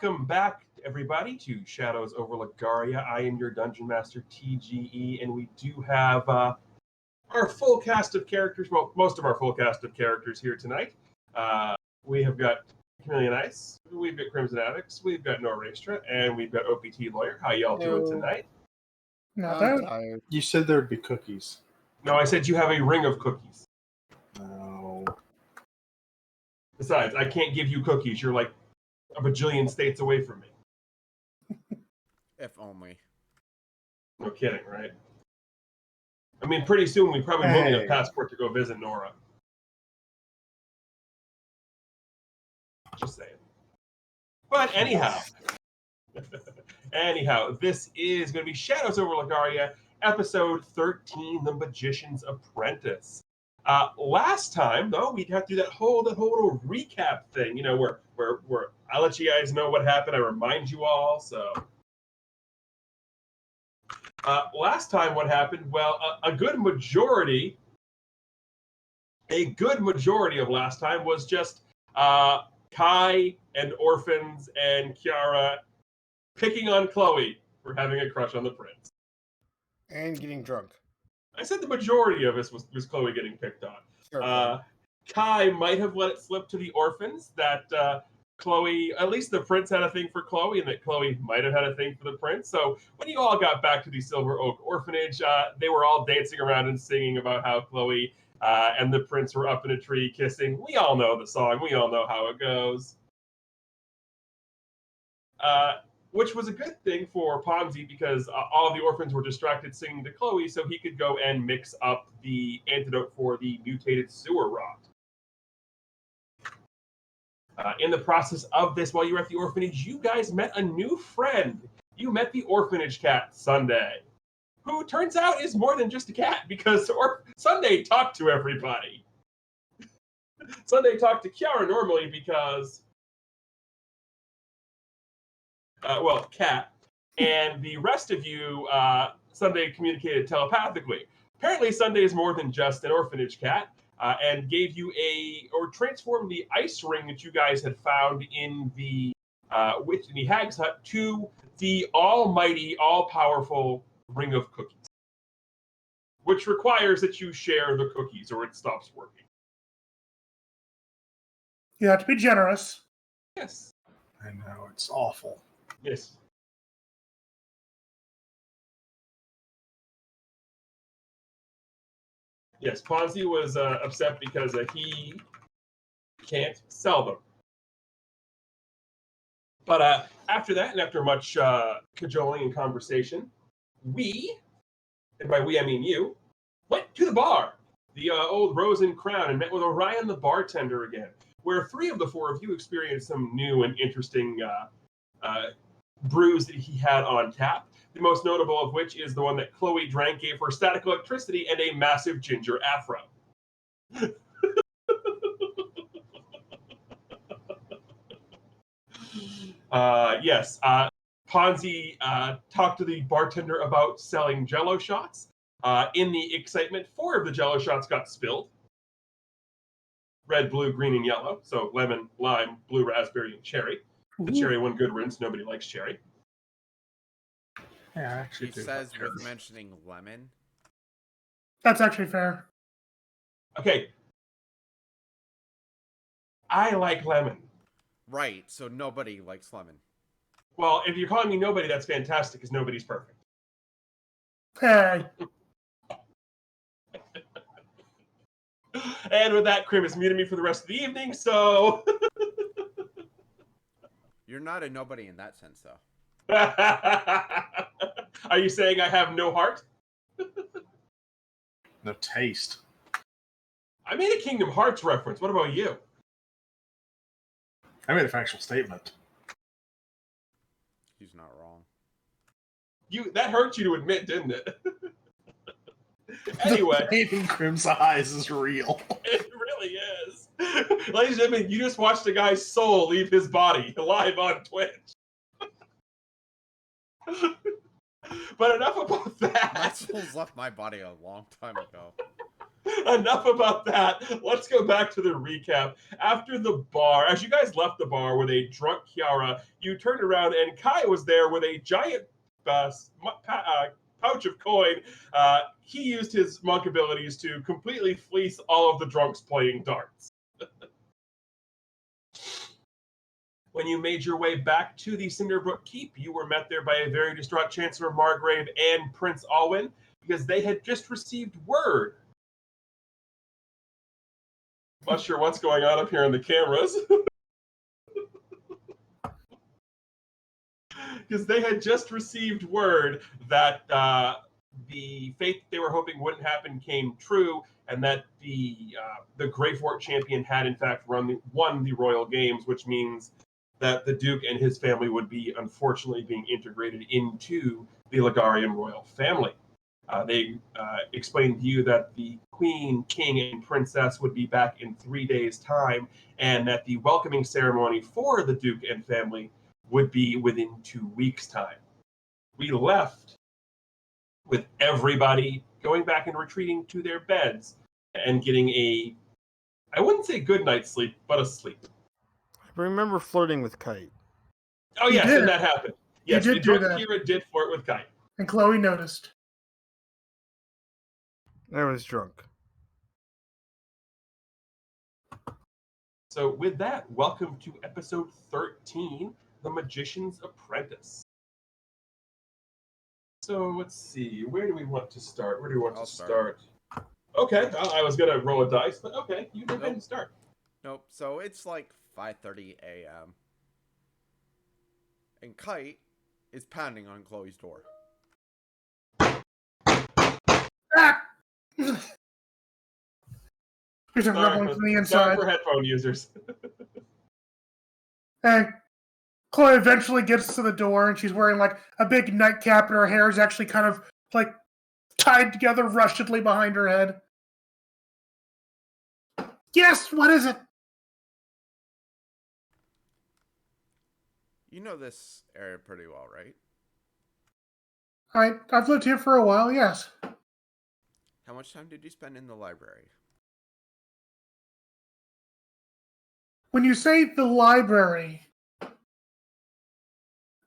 welcome back, everybody, to Shadows over Legaria. I am your Dungeon Master, TGE, and we do have our full cast of characters, well, most of our full cast of characters here tonight. We have got Chameleon Ice, we've got Crimson Addicts, we've got Norastra, and we've got OPT Lawyer. How y'all doing tonight? Not bad. You said there'd be cookies. No, I said you have a ring of cookies. No. Besides, I can't give you cookies. You're like a bajillion states away from me. If only. No kidding, right? I mean, pretty soon we probably will need a passport to go visit Nora. Just saying. But anyhow, this is going to be Shadows over Legaria, episode 13, The Magician's Apprentice. Last time, though, we'd have to do that whole little recap thing, you know, where I let you guys know what happened, I remind you all, so... last time, what happened? Well, a good majority of last time was just Kai and Orphans and Kiara picking on Chloe for having a crush on the prince. And getting drunk. I said the majority of us was Chloe getting picked on. Sure. Kai might have let it slip to the Orphans that Chloe, at least the prince had a thing for Chloe, and that Chloe might have had a thing for the prince. So when you all got back to the Silver Oak Orphanage, they were all dancing around and singing about how Chloe and the prince were up in a tree kissing. We all know the song. We all know how it goes. Which was a good thing for Ponzi because all of the orphans were distracted singing to Chloe, so he could go and mix up the antidote for the mutated sewer rot. In the process of this, while you were at the orphanage, you guys met a new friend. You met the orphanage cat, Sunday, who turns out is more than just a cat because Sunday talked to everybody. Sunday talked to Kiara normally because... cat, and the rest of you, Sunday communicated telepathically. Apparently, Sunday is more than just an orphanage cat, and gave you transformed the ice ring that you guys had found in the Hag's Hut to the almighty, all-powerful ring of cookies, which requires that you share the cookies or it stops working. You have to be generous. Yes. I know, it's awful. Yes. Yes, Ponzi was upset because he can't sell them. But after that, and after much cajoling and conversation, we, and by we I mean you, went to the bar, the old Rose and Crown, and met with Orion the bartender again, where 3 of the 4 of you experienced some new and interesting brews that he had on tap. The most notable of which is the one that Chloe drank, gave her static electricity and a massive ginger afro. Yes, Ponzi talked to the bartender about selling Jell-O shots. In the excitement, 4 of the Jell-O shots got spilled. Red, blue, green, and yellow. So lemon, lime, blue, raspberry, and cherry. The cherry one, good rinse. Nobody likes cherry. Yeah, actually, He says with mentioning lemon. That's actually fair. Okay. I like lemon. Right, so nobody likes lemon. Well, if you're calling me nobody, that's fantastic, because nobody's perfect. Hey. And with that, Krim has muted me for the rest of the evening, so... You're not a nobody in that sense, though. Are you saying I have no heart? No taste. I made a Kingdom Hearts reference. What about you? I made a factual statement. He's not wrong. That hurt you to admit, didn't it? Anyway. The pain in Crim's eyes is real. It really is. Ladies and gentlemen, you just watched a guy's soul leave his body live on Twitch. But enough about that. My soul's left my body a long time ago. Enough about that. Let's go back to the recap. After the bar, as you guys left the bar with a drunk Kiara, you turned around and Kai was there with a giant pouch of coin. He used his monk abilities to completely fleece all of the drunks playing darts. When you made your way back to the Cinderbrook Keep, you were met there by a very distraught Chancellor Margrave and Prince Alwyn because they had just received word. Not sure what's going on up here in the cameras. Because they had just received word that the fate they were hoping wouldn't happen came true, and that the Greyfort champion had in fact won the Royal Games, which means that the Duke and his family would be unfortunately being integrated into the Legarian royal family. They explained to you that the Queen, King, and Princess would be back in 3 days' time, and that the welcoming ceremony for the Duke and family would be within 2 weeks' time. We left with everybody going back and retreating to their beds and getting a, I wouldn't say good night's sleep, but a sleep. I remember flirting with Kite. Oh, You yes, did. and that happened. Yes, did the do drunk that. Kira did flirt with Kite. And Chloe noticed. I was drunk. So with that, welcome to episode 13, The Magician's Apprentice. So let's see, where do we want to start? I'll start. Okay, I was going to roll a dice, but okay, you go ahead and start. Nope. So it's like 5:30 a.m. and Kite is pounding on Chloe's door. Ah! There's a rumbling from the Sorry inside. for headphone users. And Chloe eventually gets to the door, and she's wearing like a big nightcap, and her hair is actually kind of like tied together rushedly behind her head. Yes, what is it? You know this area pretty well, right? I've lived here for a while, yes. How much time did you spend in the library? When you say the library,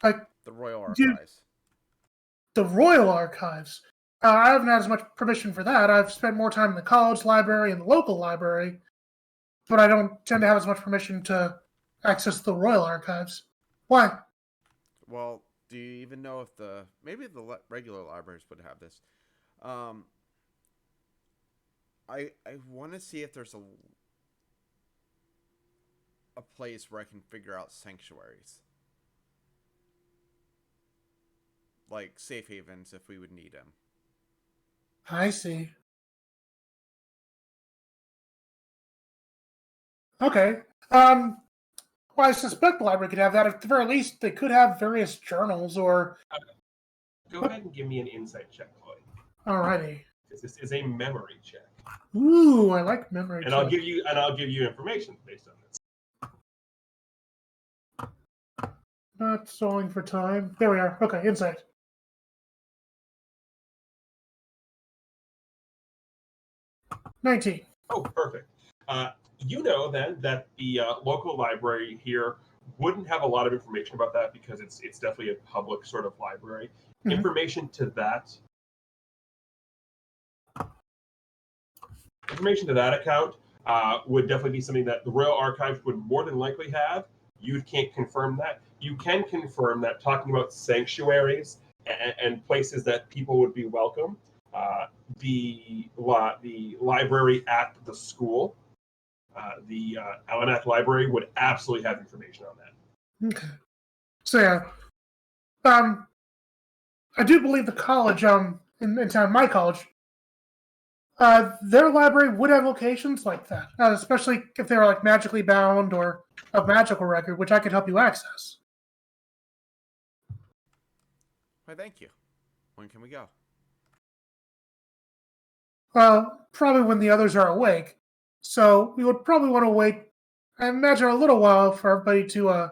like The Royal Dude. Archives. the Royal Archives, I haven't had as much permission for that. I've spent more time in the college library and the local library, but I don't tend to have as much permission to access the Royal Archives. Why? Well, do you even know if maybe the regular libraries would have this? I want to see if there's a place where I can figure out sanctuaries, like safe havens if we would need them. I see. Okay. Well, I suspect the library could have that. At the very least, they could have various journals or... Go ahead and give me an insight check, Chloe. Alrighty. This is a memory check. Ooh, I like memory. And I'll give you information based on this. Not stalling for time. There we are. Okay, insight. $19. Oh, perfect. You know then that the local library here wouldn't have a lot of information about that because it's definitely a public sort of library. Mhm. Information to that account would definitely be something that the Royal Archives would more than likely have. You can't confirm that. You can confirm that talking about sanctuaries and places that people would be welcome. The library at the school, the Alanak Library, would absolutely have information on that. Okay. So yeah, I do believe the college, in town, my college, their library would have locations like that, especially if they were like magically bound or of magical record, which I could help you access. Why, thank you. When can we go? Well, probably when the others are awake. So we would probably want to wait, I imagine, a little while for everybody to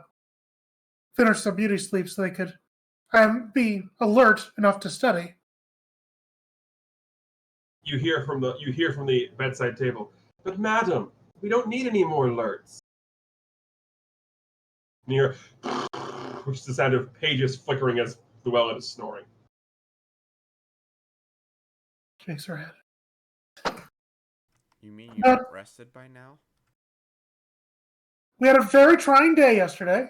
finish their beauty sleep so they could be alert enough to study. You hear from the bedside table. But madam, we don't need any more alerts. And you hear, which is the sound of pages flickering as Llewellyn is snoring. Shakes her head. You mean you're rested by now? We had a very trying day yesterday,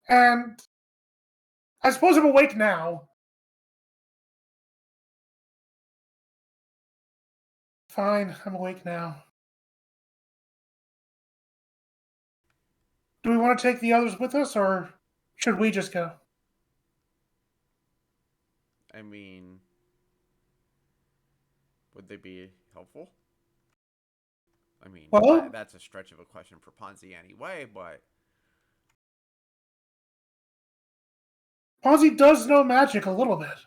and I suppose I'm awake now. Fine, I'm awake now. Do we want to take the others with us, or should we just go? I mean, would they be helpful? I mean, Well, that's a stretch of a question for Ponzi anyway, but... Ponzi does know magic a little bit.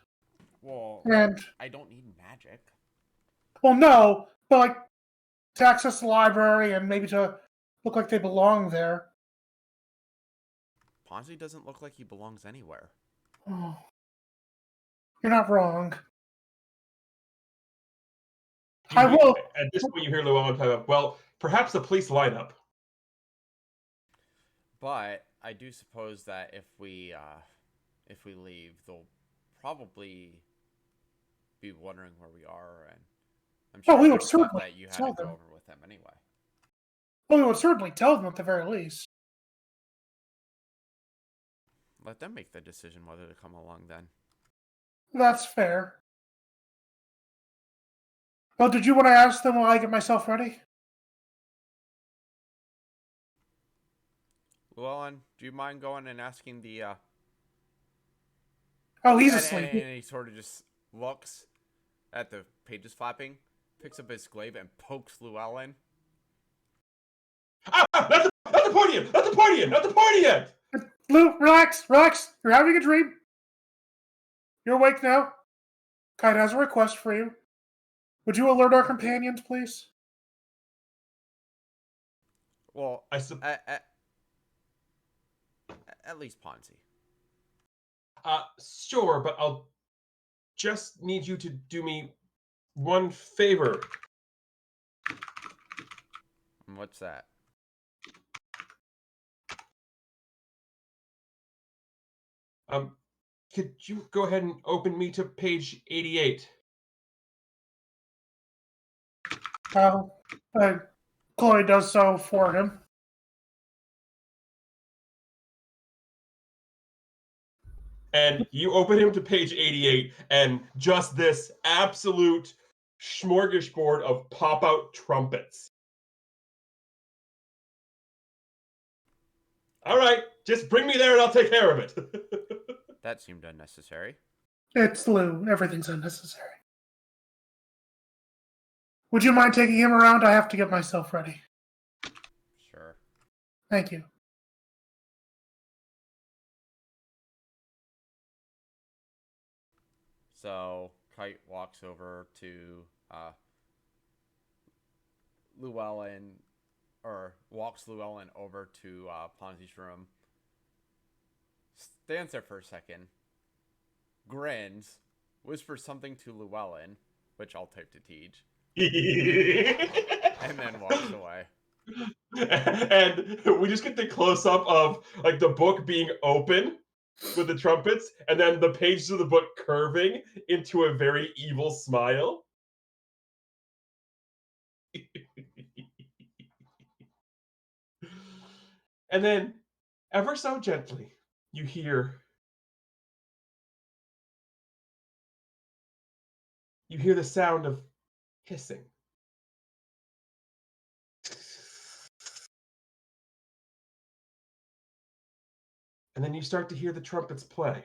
Well, And, I don't need magic. well, no, but like to access the library and maybe to look like they belong there. Ponzi doesn't look like he belongs anywhere. Oh, you're not wrong. I will. At this point, you hear Llewellyn talk about, well, perhaps the police lineup. But I do suppose that if we leave, they'll probably be wondering where we are, and I'm sure we they would thought certainly that you had tell to go them. over with them anyway. Well, we would certainly tell them at the very least. Let them make the decision whether to come along then. That's fair. Well, did you want to ask them while I get myself ready? Llewellyn, do you mind going and asking the... Oh, he's and, asleep. and he sort of just looks at the pages flapping, picks up his glaive, and pokes Llewellyn. Ah, not the party yet! Not the party yet! Not the party yet! Lou, relax, relax. You're having a dream. You're awake now. Kite has a request for you. Would you alert our companions, please? Well, at least Ponzi. Sure, but I'll just need you to do me one favor. What's that? Could you go ahead and open me to page 88? Chloe does so for him. And you open him to page 88, and just this absolute smorgasbord of pop-out trumpets. All right, just bring me there and I'll take care of it. That seemed unnecessary. It's Lou. Everything's unnecessary. Would you mind taking him around? I have to get myself ready. Sure. Thank you. So Kite walks over to Llewellyn, or walks Llewellyn over to Ponzi's room, stands there for a second, grins, whispers something to Llewellyn, which I'll type to Tej, and then walks away. And we just get the close-up of like the book being open with the trumpets, and then the pages of the book curving into a very evil smile. And then, ever so gently, you hear the sound of hissing. And then you start to hear the trumpets play.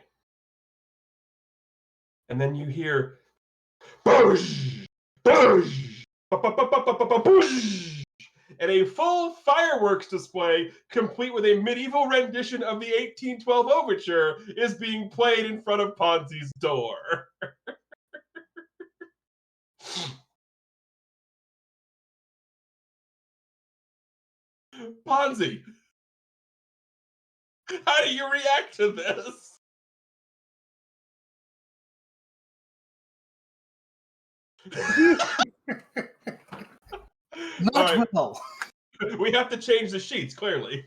And then you hear boosh, boosh, boosh, and a full fireworks display, complete with a medieval rendition of the 1812 overture, is being played in front of Ponzi's door. Ponzi, how do you react to this? Not right. well. We have to change the sheets, clearly.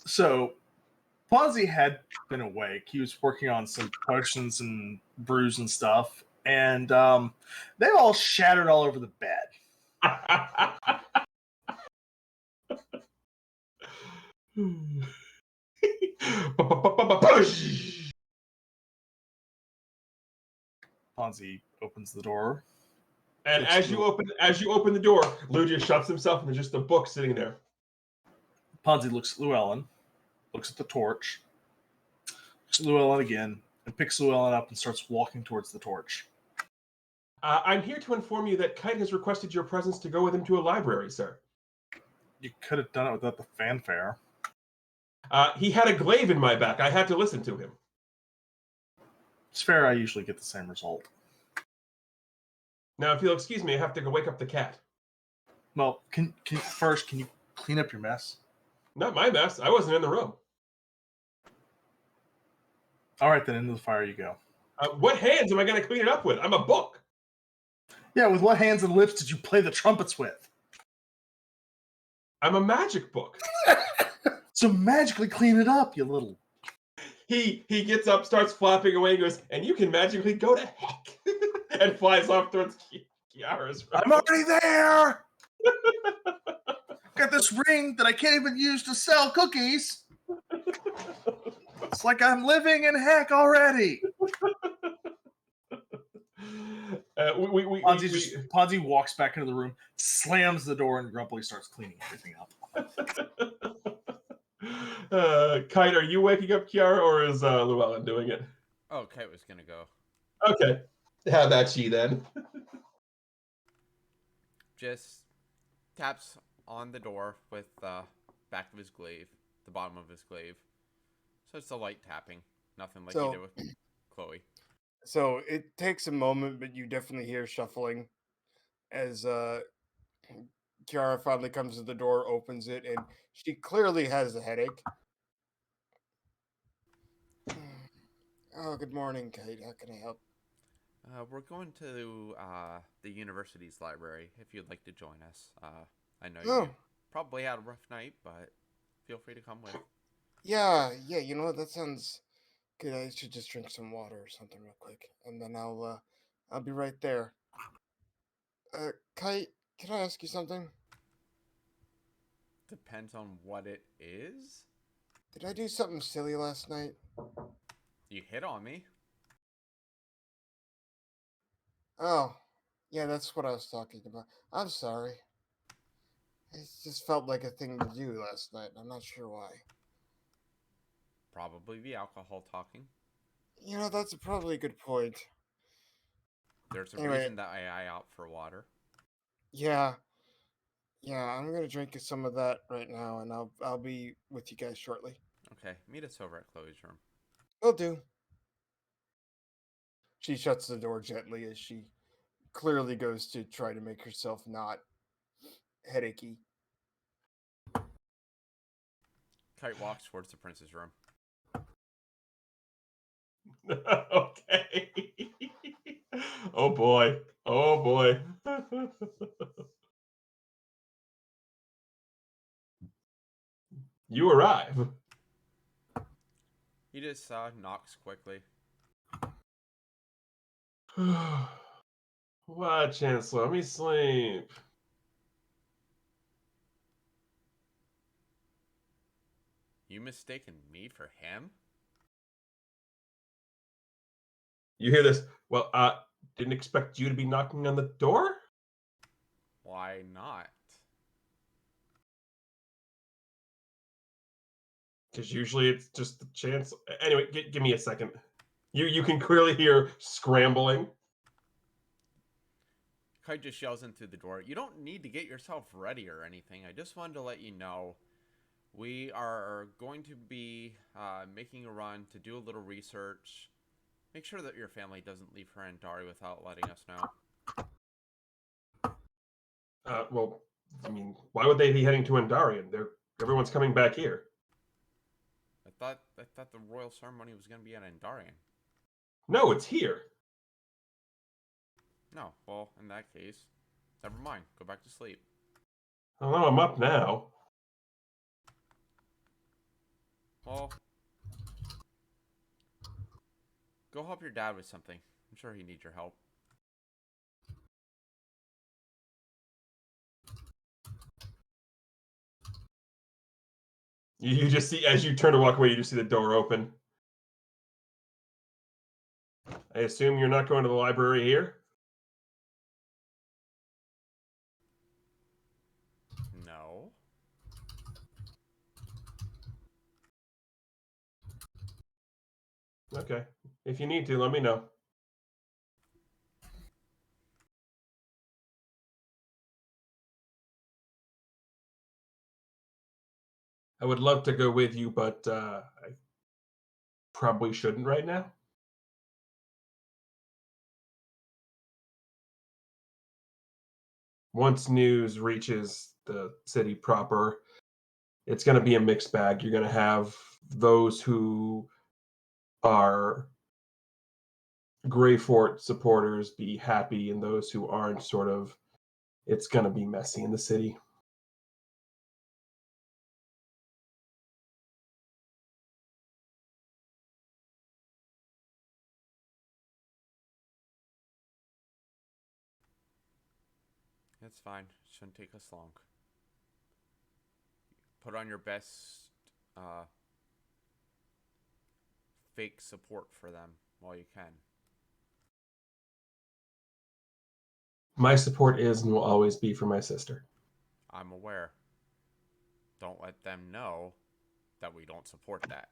So, Ponzi had been awake. He was working on some potions and brews and stuff, and they all shattered all over the bed. Ponzi opens the door. And as you open the door, Lugia shuts himself, and there's just a book sitting there. Ponzi looks at Llewellyn, looks at the torch, looks at Llewellyn again, and picks Llewellyn up and starts walking towards the torch. I'm here to inform you that Kite has requested your presence to go with him to a library, sir. You could have done it without the fanfare. He had a glaive in my back. I had to listen to him. It's fair, I usually get the same result. Now, if you'll excuse me, I have to go wake up the cat. Well, can you clean up your mess? Not my mess. I wasn't in the room. All right, then into the fire you go. What hands am I going to clean it up with? I'm a book. Yeah, with what hands and lips did you play the trumpets with? I'm a magic book. So magically clean it up, you little... He gets up, starts flapping away, and goes, and you can magically go to heck. And flies off towards Kiara's room. I'm already there! Got this ring that I can't even use to sell cookies. It's like I'm living in heck already. Ponzi walks back into the room, slams the door, and grumpily starts cleaning everything up. Kite, are you waking up Kiara, or is Llewellyn doing it? Oh, Kite was gonna go. Okay. How about she then? Just taps on the door with the back of his glaive, the bottom of his glaive. So it's a light tapping, nothing like you do with Chloe. So it takes a moment, but you definitely hear shuffling as Kiara finally comes to the door, opens it, and she clearly has a headache. Oh, good morning, Kate. How can I help? We're going to the university's library if you'd like to join us. I know you probably had a rough night, but feel free to come with. Yeah, you know what? That sounds good. I should just drink some water or something real quick, and then I'll be right there. Kite, can I ask you something? Depends on what it is. Did I do something silly last night? You hit on me. Oh, yeah, that's what I was talking about. I'm sorry. It just felt like a thing to do last night. I'm not sure why. Probably the alcohol talking. You know, that's probably a good point. There's a reason that I eye out for water. Yeah, I'm gonna drink some of that right now, and I'll be with you guys shortly. Okay, meet us over at Chloe's room. Will do. She shuts the door gently as she clearly goes to try to make herself not headachy. Kite walks towards the prince's room. Okay. Oh boy. Oh boy. You arrive. He just knocks quickly. What, Chancellor? Let me sleep. You mistaken me for him? You hear this? Well, didn't expect you to be knocking on the door? Why not? Because usually it's just the chance. Anyway, give me a second. You can clearly hear scrambling. Kite just yells in through the door. You don't need to get yourself ready or anything. I just wanted to let you know we are going to be making a run to do a little research. Make sure that your family doesn't leave Herendari without letting us know. Well, I mean, why would they be heading to Andarian? Everyone's coming back here. I thought the royal ceremony was going to be at Andarian. No, it's here. No, well, in that case, never mind. Go back to sleep. Oh, well, I'm up now. Well, go help your dad with something. I'm sure he needs your help. You just see, as you turn to walk away, you just see the door open. I assume you're not going to the library here? No. Okay. If you need to, let me know. I would love to go with you, but I probably shouldn't right now. Once news reaches the city proper, it's going to be a mixed bag. You're going to have those who are Greyfort supporters be happy, and those who aren't, sort of, it's going to be messy in the city. It's fine. Shouldn't take us long. Put on your best fake support for them while you can. My support is and will always be for my sister. I'm aware. Don't let them know that we don't support that.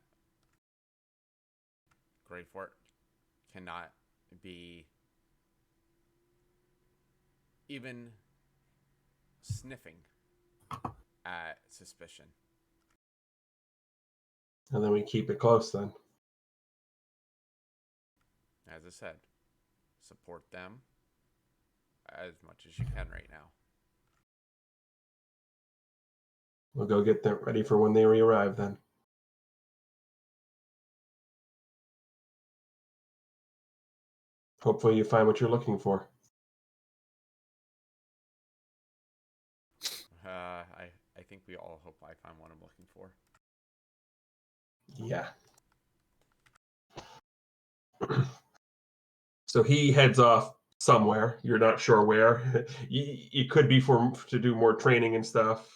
Greyfort cannot be even sniffing at suspicion. And then we keep it close then. As I said, support them as much as you can right now. We'll go get them ready for when they re-arrive then. Hopefully you find what you're looking for. I think we all hope I find what I'm looking for. Yeah. So he heads off somewhere. You're not sure where. It could be to do more training and stuff.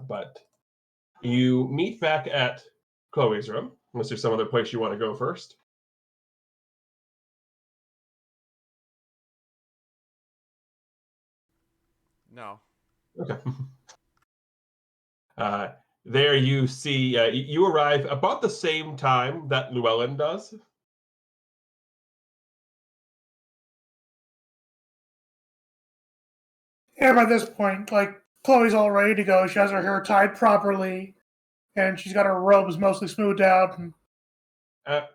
But you meet back at Chloe's room, unless there's some other place you want to go first. No. Okay. There you see, you arrive about the same time that Llewellyn does. And by this point, like, Chloe's all ready to go. She has her hair tied properly, and she's got her robes mostly smoothed out. And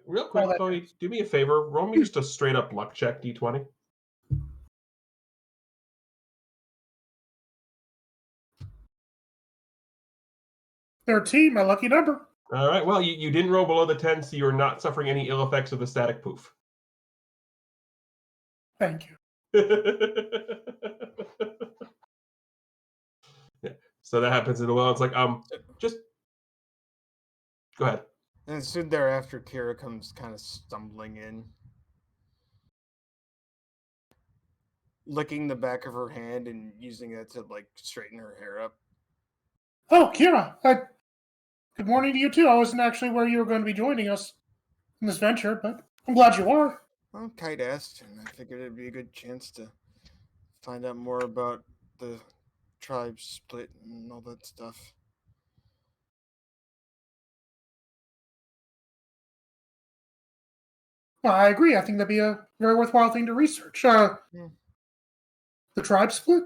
Real quick, Chloe, do me a favor. Roll me just a straight up luck check, D20. "13, my lucky number." All right. Well, you didn't roll below the 10, so you're not suffering any ill effects of the static poof. Thank you. Yeah. So that happens in a while. It's like, just go ahead. And soon thereafter, Kira comes kind of stumbling in, licking the back of her hand and using it to like straighten her hair up. "Oh, Kira, good morning to you too. I wasn't actually where you were going to be joining us in this venture, but I'm glad you are." Well, Kite asked, and I figured it'd be a good chance to find out more about the tribe split and all that stuff. Well, I agree. I think that'd be a very worthwhile thing to research. The tribe split?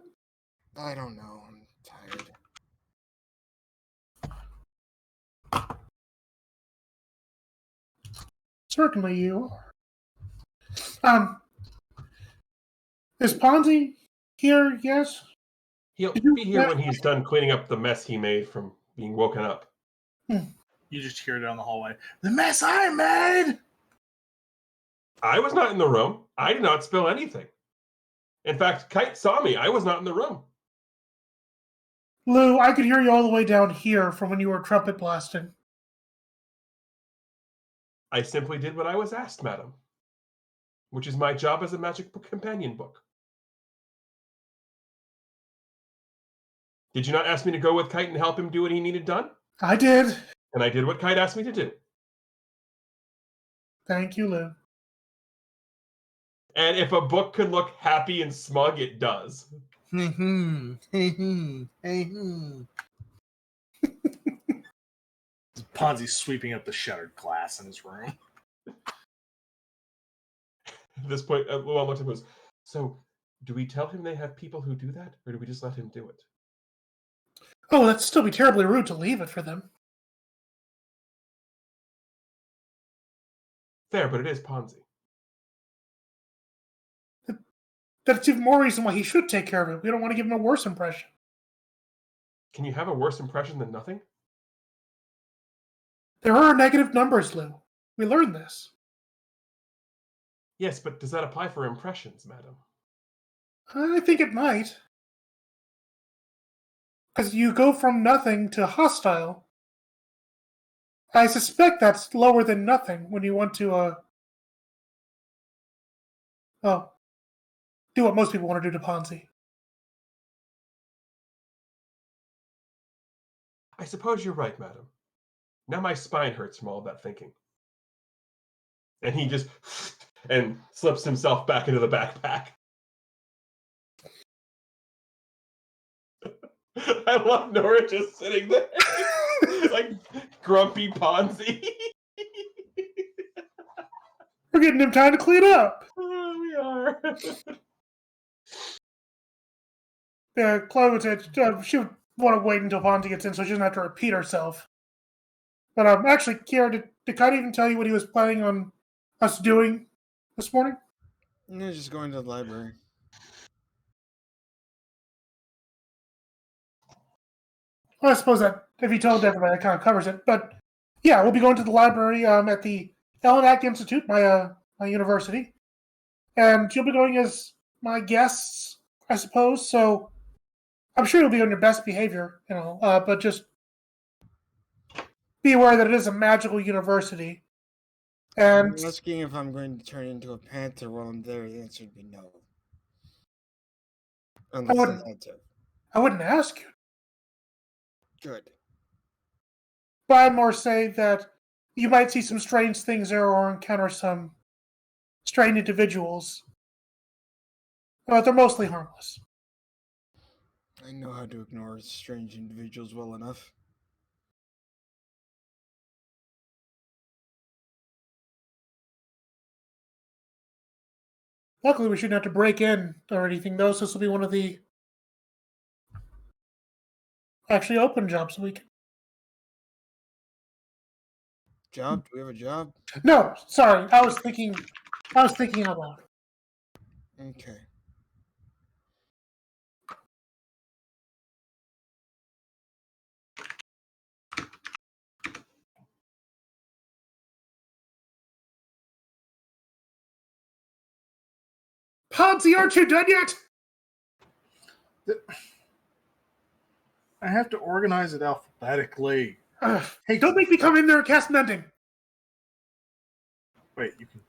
I don't know. I'm tired. Certainly you are. Is Ponzi here? Yes? He'll be here when he's done cleaning up the mess he made from being woken up. You just hear it down the hallway. The mess I made! I was not in the room. I did not spill anything. In fact, Kite saw me. I was not in the room. Lou, I could hear you all the way down here from when you were trumpet blasting. I simply did what I was asked, madam, which is my job as a magic book companion book. Did you not ask me to go with Kite and help him do what he needed done? I did. And I did what Kite asked me to do. Thank you, Lou. And if a book can look happy and smug, it does. Ponzi's sweeping up the shattered glass in his room. At this point, Llewellyn looked at him and goes, so, do we tell him they have people who do that, or do we just let him do it? Oh, that'd still be terribly rude to leave it for them. Fair, but it is Ponzi. That's even more reason why he should take care of it. We don't want to give him a worse impression. Can you have a worse impression than nothing? There are negative numbers, Lou. We learned this. Yes, but does that apply for impressions, madam? I think it might. Because you go from nothing to hostile. I suspect that's lower than nothing when you want to, do what most people want to do to Ponzi. I suppose you're right, madam. Now my spine hurts from all that thinking. And he just and slips himself back into the backpack. I love Nora just sitting there like grumpy Ponzi. We're getting him time to clean up. Oh, we are. Yeah, Chloe would say she would want to wait until Ponzi gets in so she doesn't have to repeat herself. But actually, Kiara, did Kite even tell you what he was planning on us doing this morning? Yeah, just going to the library. Well, I suppose that if you told everybody, that kind of covers it. But yeah, we'll be going to the library at the Ellenac Institute, my university, and you'll be going as my guests, I suppose. So I'm sure you'll be on your best behavior, but just be aware that it is a magical university. And I'm asking if I'm going to turn into a panther while I'm there. The answer would be no. Unless I had to. I wouldn't ask you. Good. But I'd more say that you might see some strange things there or encounter some strange individuals. But they're mostly harmless. I know how to ignore strange individuals well enough. Luckily, we shouldn't have to break in or anything, though, so this will be one of the actually open jobs we can. Job? Do we have a job? No, sorry, I was thinking out loud. Okay. Ponzi, aren't you done yet? I have to organize it alphabetically. Hey, don't make me come in there and cast mending. Wait, you can.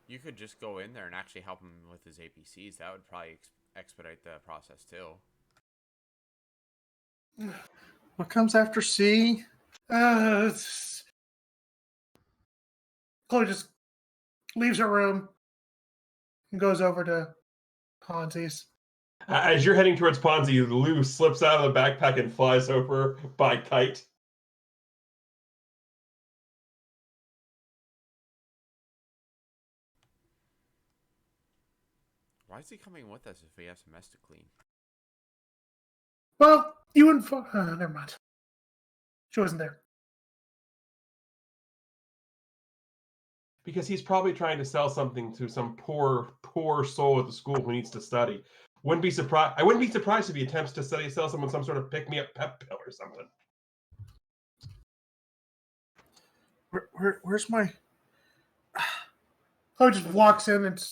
You could just go in there and actually help him with his APCs. That would probably expedite the process too. What comes after C? Chloe just leaves her room and goes over to Ponzi's. As you're heading towards Ponzi, Lou slips out of the backpack and flies over by Kite. Why is he coming with us if he has a mess to clean? Well, you and never mind. She wasn't there. Because he's probably trying to sell something to some poor soul at the school who needs to study. I wouldn't be surprised if he attempts to sell someone some sort of pick-me-up pep pill or something. Where's my... Chloe just walks in and...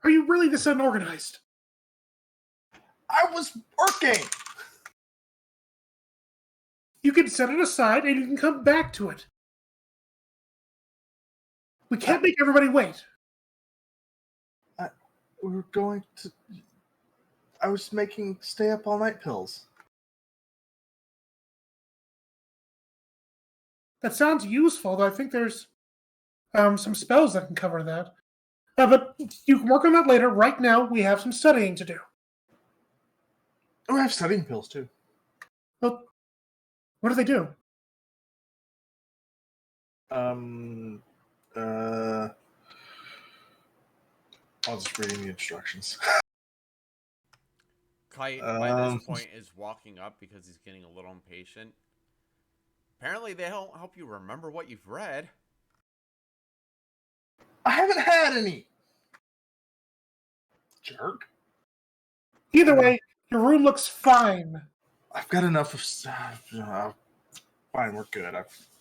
Are you really this unorganized? I was working! You can set it aside and you can come back to it. We can't make everybody wait. We were going to... I was making stay-up-all-night pills. That sounds useful, though I think there's some spells that can cover that. But you can work on that later. Right now, we have some studying to do. Oh, I have studying pills, too. Well, what do they do? I'll just reading the instructions. Kite, by this point, is walking up because he's getting a little impatient. Apparently, they don't help you remember what you've read. I haven't had any! Jerk. Either way, your room looks fine. I've got enough of stuff. Fine, we're good.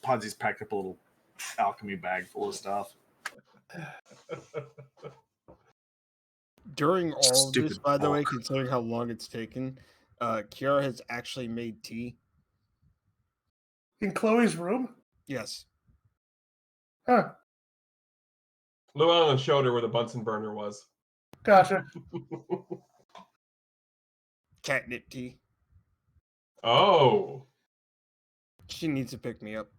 Ponzi's packed up a little alchemy bag full of stuff. During all of this, Stupid by the way, book. considering how long it's taken, Kiara has actually made tea. In Chloe's room? Yes. Huh. Llewellyn showed her where the Bunsen burner was. Gotcha. Catnip tea. Oh. She needs to pick me up.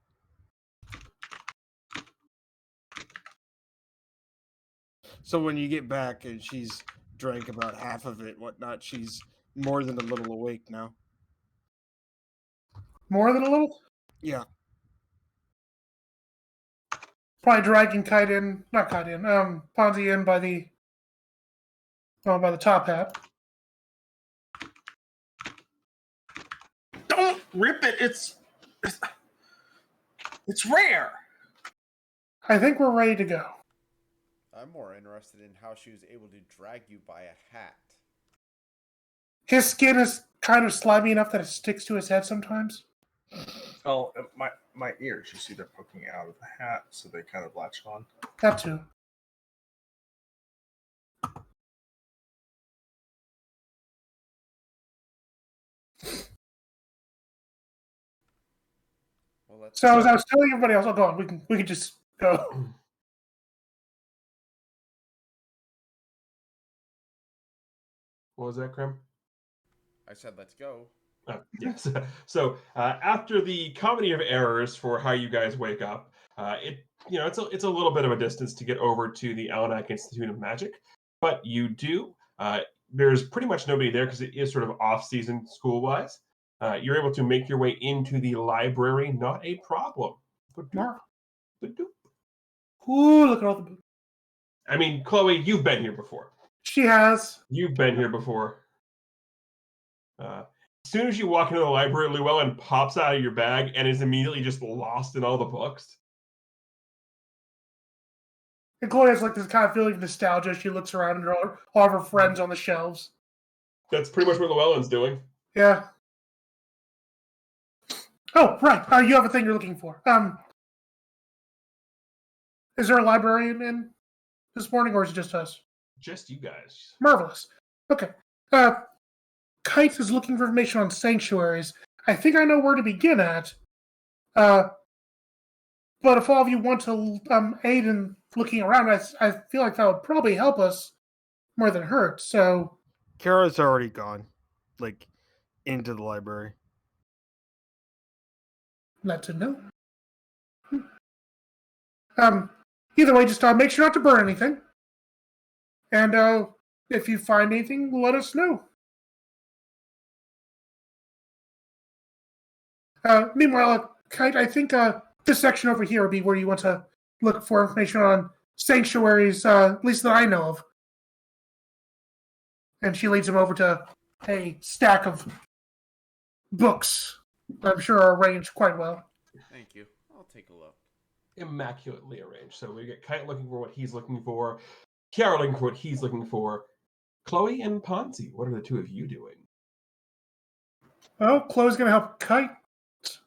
So when you get back and she's drank about half of it, whatnot, she's more than a little awake now. More than a little? Yeah. Probably dragging Ponzi in by the top hat. Don't rip it! It's rare! I think we're ready to go. I'm more interested in how she was able to drag you by a hat. His skin is kind of slimy enough that it sticks to his head sometimes. Oh, my ears, you see they're poking out of the hat, so they kind of latch on. That too. Well, So as I was telling everybody else, go on. We can just go. What was that, Krim? I said, let's go. Yes. So after the comedy of errors for how you guys wake up, it's a little bit of a distance to get over to the Alanak Institute of Magic, but you do. There's pretty much nobody there because it is sort of off-season school-wise. You're able to make your way into the library, not a problem. Ooh, look at all the books. I mean, Chloe, you've been here before. She has. You've been here before. As soon as you walk into the library, Llewellyn pops out of your bag and is immediately just lost in all the books. And Chloe has like this kind of feeling of nostalgia. She looks around at all of her friends on the shelves. That's pretty much what Llewellyn's doing. Yeah. Oh, right. You have a thing you're looking for. Is there a librarian in this morning, or is it just us? Just you guys. Marvelous. Okay. Kite is looking for information on sanctuaries. I think I know where to begin at. But if all of you want to aid in looking around, I feel like that would probably help us more than hurt. So Kara's already gone, like, into the library. Not to know. Either way, just make sure not to burn anything. And if you find anything, let us know. Meanwhile, Kite, I think this section over here would be where you want to look for information on sanctuaries, at least that I know of. And she leads him over to a stack of books that I'm sure are arranged quite well. Thank you. I'll take a look. Immaculately arranged. So we get Kite looking for what he's looking for, Kiara looking for what he's looking for. Chloe and Ponzi, what are the two of you doing? Well, Chloe's going to help Kite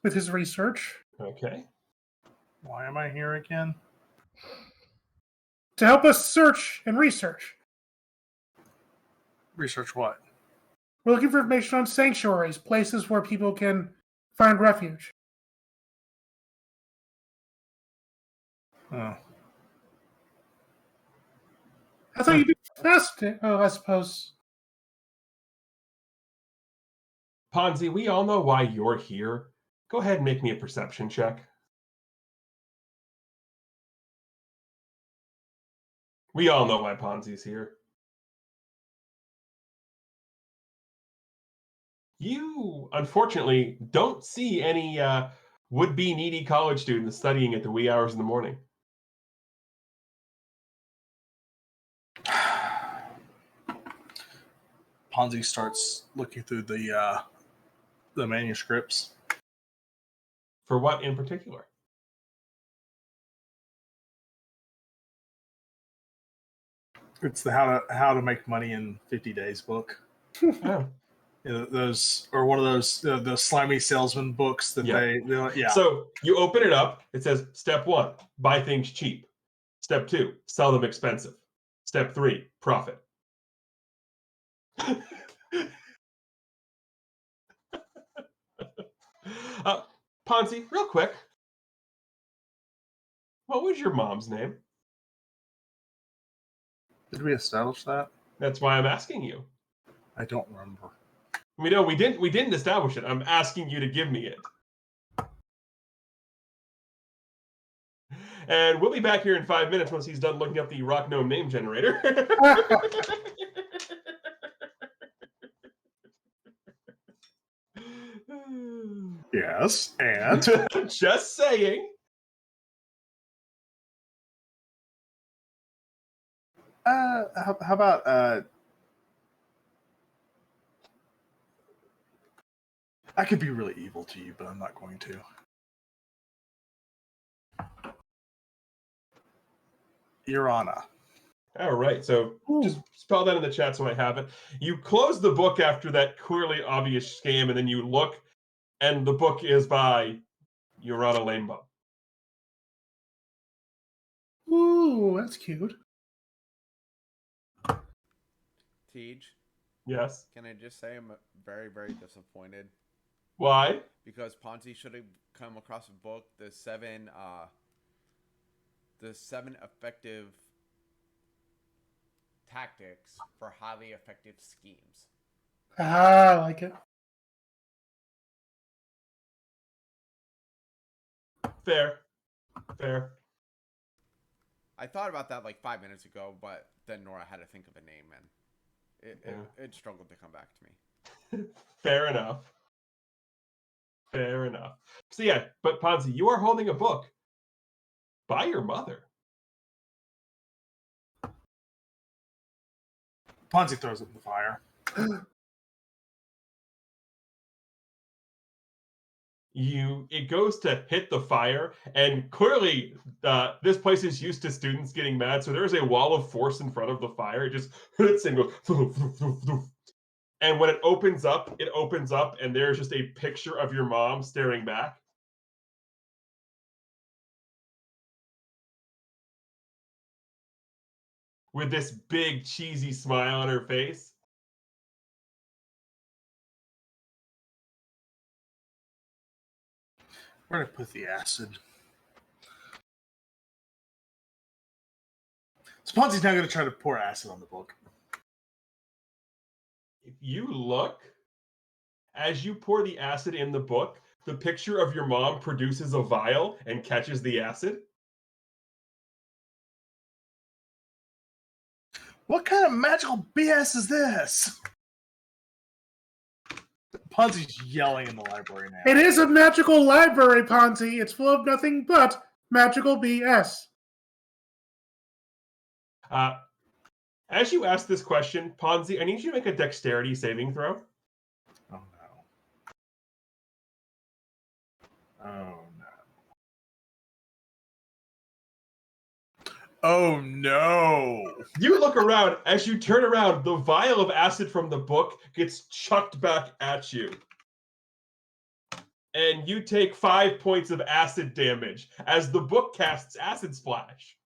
with his research. Okay. Why am I here again? To help us search and research. Research what? We're looking for information on sanctuaries, places where people can find refuge. Oh. I thought you'd be fascinated. Oh, I suppose. Ponzi, we all know why you're here. Go ahead and make me a perception check. We all know why Ponzi's here. You, unfortunately, don't see any would-be needy college students studying at the wee hours in the morning. Ponzi starts looking through the manuscripts. For what in particular? It's the how to make money in 50 days book. Oh. Those or one of those the slimy salesman books that yeah. So you open it up. It says step 1, buy things cheap. Step 2, sell them expensive. Step 3, profit. Ponzi, real quick. What was your mom's name? Did we establish that? That's why I'm asking you. I don't remember. We didn't establish it. I'm asking you to give me it. And we'll be back here in 5 minutes once he's done looking up the rock gnome name generator. Yes, and just saying. how about I could be really evil to you, but I'm not going to. Irana. All right, so just spell that in the chat so I have it. You close the book after that clearly obvious scam, and then you look, and the book is by Urana Lamebo. Ooh, that's cute. Tej, Yes. can I just say I'm very, very disappointed Why? because Ponzi should have come across a book, the seven effective tactics for highly effective schemes. Ah, I like it. Fair. I thought about that like 5 minutes ago, but then Nora had to think of a name, and it struggled to come back to me. Fair enough. So yeah, but Ponzi, you are holding a book by your mother. Ponzi throws it in the fire. It goes to hit the fire, and clearly this place is used to students getting mad, so there's a wall of force in front of the fire. It just hits and goes, and when it opens up, and there's just a picture of your mom staring back. With this big cheesy smile on her face. Where did I put the acid? So Ponzi's now going to try to pour acid on the book. If you look, as you pour the acid in the book, the picture of your mom produces a vial and catches the acid. What kind of magical BS is this? Ponzi's yelling in the library now. It is a magical library, Ponzi. It's full of nothing but magical BS. As you ask this question, Ponzi, I need you to make a dexterity saving throw. Oh no. Oh no. Oh no. You look around. As you turn around, the vial of acid from the book gets chucked back at you. And you take 5 points of acid damage as the book casts acid splash.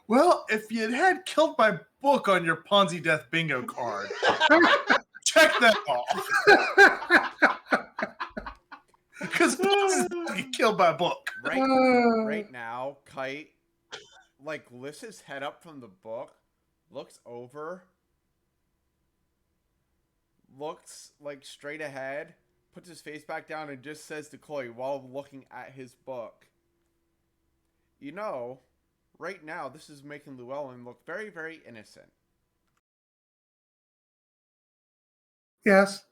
Well, if you had killed my book on your Ponzi Death bingo card, check that off. Because you killed my book. Right now, Kite, like, lifts his head up from the book, looks over, looks, like, straight ahead, puts his face back down, and just says to Chloe while looking at his book, "You know, right now, this is making Llewellyn look very, very innocent." Yes.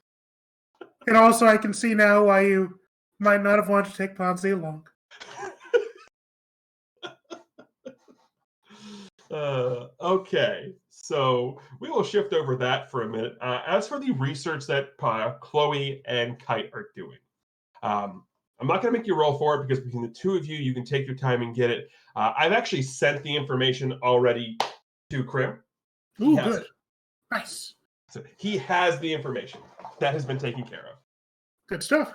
And also, I can see now why you might not have wanted to take Ponzi along. Okay, so we will shift over that for a minute. As for the research that Chloe and Kite are doing, I'm not going to make you roll for it because between the two of you, you can take your time and get it. I've actually sent the information already to Krim. Ooh, good. Nice. So he has the information. That has been taken care of. Good stuff.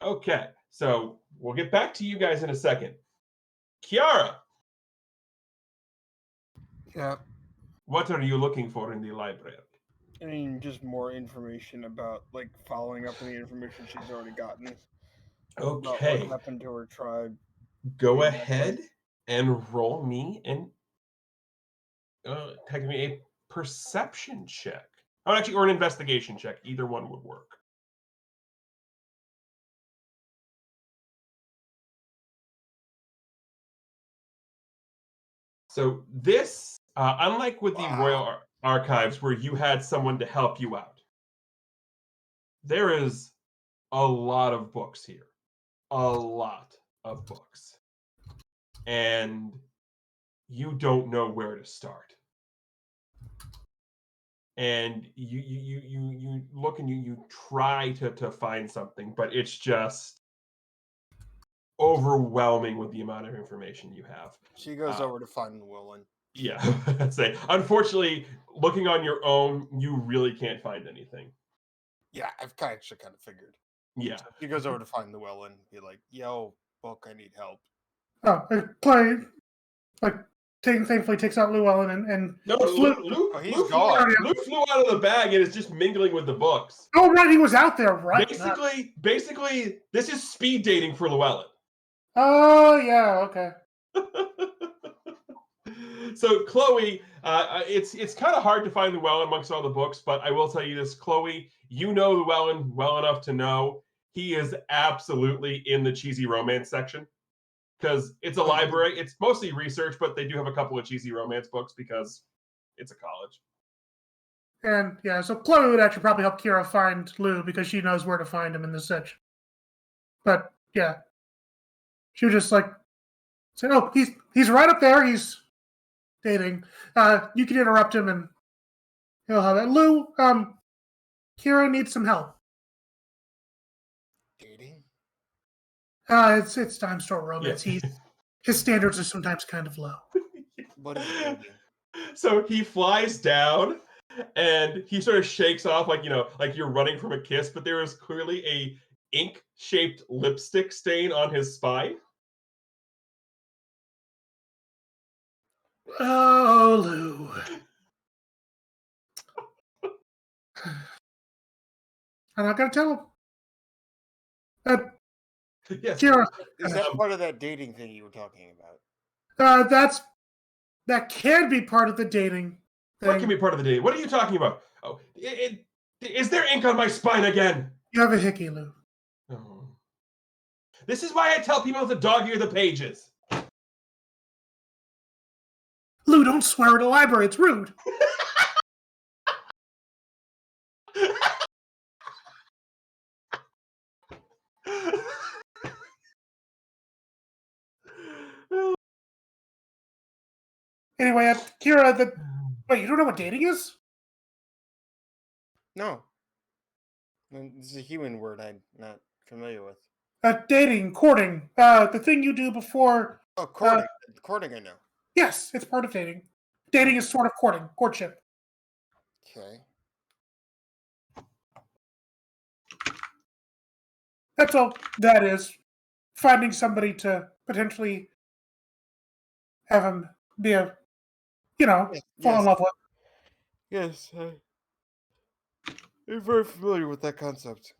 Okay, so we'll get back to you guys in a second. Kiara. Yeah. What are you looking for in the library? I mean, just more information about, like, following up on the information she's already gotten. About what Okay. happened to her tribe. Go ahead and roll me and take me a perception check. Oh, actually, or an investigation check. Either one would work. So this, unlike with the Royal Archives, where you had someone to help you out, there is a lot of books here. A lot of books. And you don't know where to start. And you look and you try to find something, but it's just overwhelming with the amount of information you have. She goes over to find Llewellyn. Yeah, I'd say. Unfortunately, looking on your own, you really can't find anything. Yeah, I've kind of figured. Yeah. So she goes over to find Llewellyn. Be like, "Yo, book, I need help." Oh, Chloe, like, thankfully takes out Llewellyn and No, Lou he's flew gone. out, Lou flew out of the bag and is just mingling with the books. Oh, right, he was out there, right? Basically, this is speed dating for Llewellyn. Oh, yeah, okay. So Chloe, it's kind of hard to find Llewellyn amongst all the books, but I will tell you this, Chloe, you know Llewellyn well enough to know he is absolutely in the cheesy romance section because it's a library. It's mostly research, but they do have a couple of cheesy romance books because it's a college. And yeah, so Chloe would actually probably help Kira find Lou because she knows where to find him in this section. But yeah, she would just like say, "Oh, he's right up there. He's dating. You can interrupt him, and he'll have it." Lou, Kira needs some help. Dating? It's dime store romance. Yeah. His standards are sometimes kind of low. What is dating? So he flies down and he sort of shakes off like you're running from a kiss, but there is clearly a ink-shaped lipstick stain on his spine. Oh, Lou. I'm not gonna tell him. Yes. Kira, Is that part of that dating thing you were talking about? that can be part of the dating thing. What can be part of the dating? What are you talking about? Oh, is there ink on my spine again? You have a hickey, Lou. Oh. This is why I tell people to dog-ear the pages. Lou, don't swear at a library. It's rude. Anyway, Kira, wait, you don't know what dating is? No. This is a human word I'm not familiar with. Dating, courting, the thing you do before. Oh, courting. Courting, I know. Yes, it's part of dating. Dating is sort of courtship. Okay. That's all that is. Finding somebody to potentially have him be fall in love with. Yes, I'm very familiar with that concept.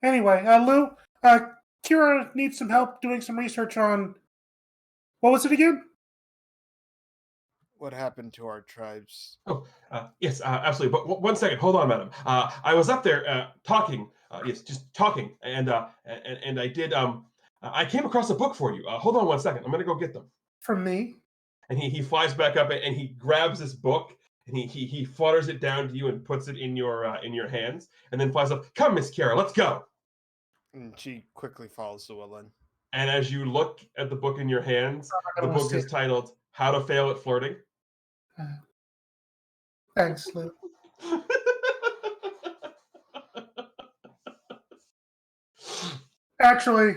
Anyway, Lou, Kira needs some help doing some research on what was it again? What happened to our tribes? Oh, yes, absolutely. But one second, hold on, madam. I was up there talking. Yes, just talking, and I did. I came across a book for you. Hold on one second. I'm gonna go get them. From me. And he flies back up and he grabs this book and he flutters it down to you and puts it in your hands and then flies up. Come, Miss Kara, let's go. And she quickly follows Llewellyn. And as you look at the book in your hands, the book is titled "How to Fail at Flirting." Thanks, Lou. Actually,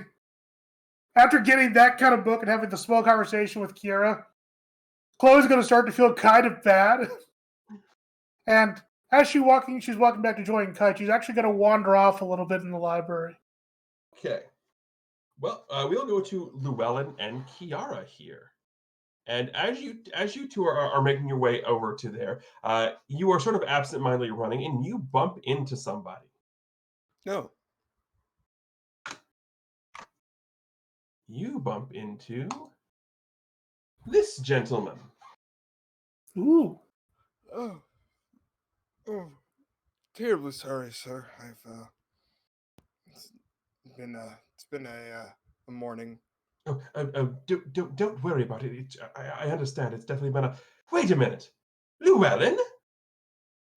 after getting that kind of book and having the small conversation with Kira, Chloe's going to start to feel kind of bad. And as she's walking back to join Kite, she's actually going to wander off a little bit in the library. Okay. Well, we'll go to Llewellyn and Kiara here. And as you two are making your way over to there, you are sort of absentmindedly running, and you bump into somebody. No. You bump into this gentleman. Ooh. Oh, terribly sorry, sir. It's been a morning. Oh, don't worry about it. I understand. It's definitely been a. Wait a minute, Llewellyn.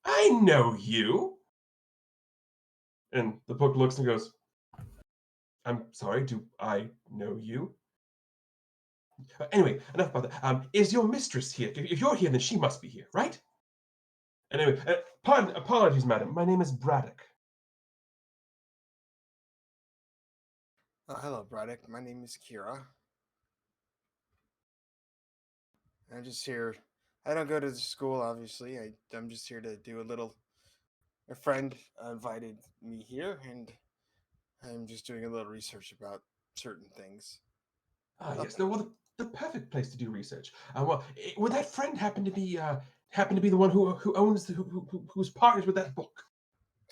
I know you. And the book looks and goes, "I'm sorry. Do I know you?" Anyway, enough about that. Is your mistress here? If you're here, then she must be here, right? Anyway, apologies, madam. My name is Braddock. Hello, Braddock. My name is Kira. I'm just here. I don't go to school, obviously. I'm just here to do a little. A friend invited me here, and I'm just doing a little research about certain things. Ah, yes. No, well, the perfect place to do research. Would that friend happen to be the one who owns who's partners with that book?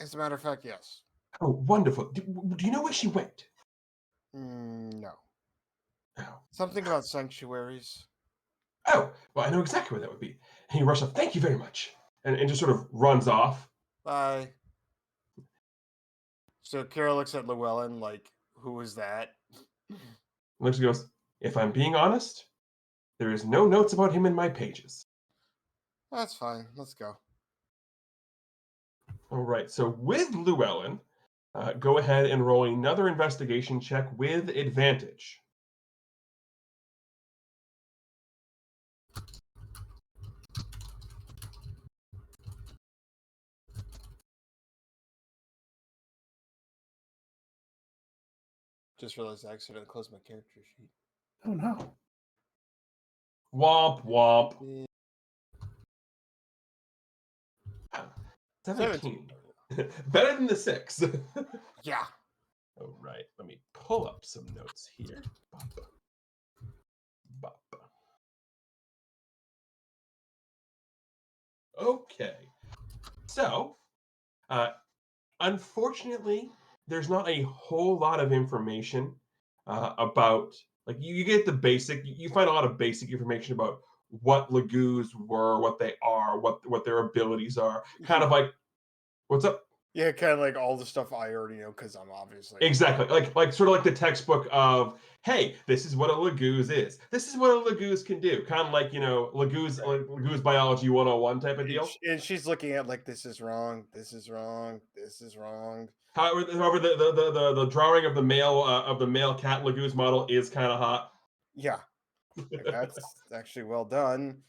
As a matter of fact, yes. Oh, wonderful. Do you know where she went? No. Oh. Something about sanctuaries. Oh, well, I know exactly where that would be. And he rushes up. Thank you very much, and just sort of runs off. Bye. So Kira looks at Llewellyn like, who is that? And she goes, "If I'm being honest, there is no notes about him in my pages." That's fine. Let's go. All right. So with Llewellyn, go ahead and roll another investigation check with advantage. Just realized I accidentally closed my character sheet. Oh no. Womp womp. 17. Better than the 6. Yeah. All right. Let me pull up some notes here. Bop. Bop. Okay. So, unfortunately, there's not a whole lot of information about, like, you get the basic, you find a lot of basic information about what Lagoos were, what they are, what their abilities are. Kind of like, what's up? Yeah, kind of like all the stuff I already know because I'm obviously Exactly, like sort of like the textbook of, hey, this is what a Lagooz is. This is what a Lagooz can do. Kind of like Lagooz Biology 101 type of deal. and she's looking at like this is wrong, this is wrong, this is wrong. However, the drawing of the male cat Lagooz model is kind of hot. Yeah, like, that's actually well done.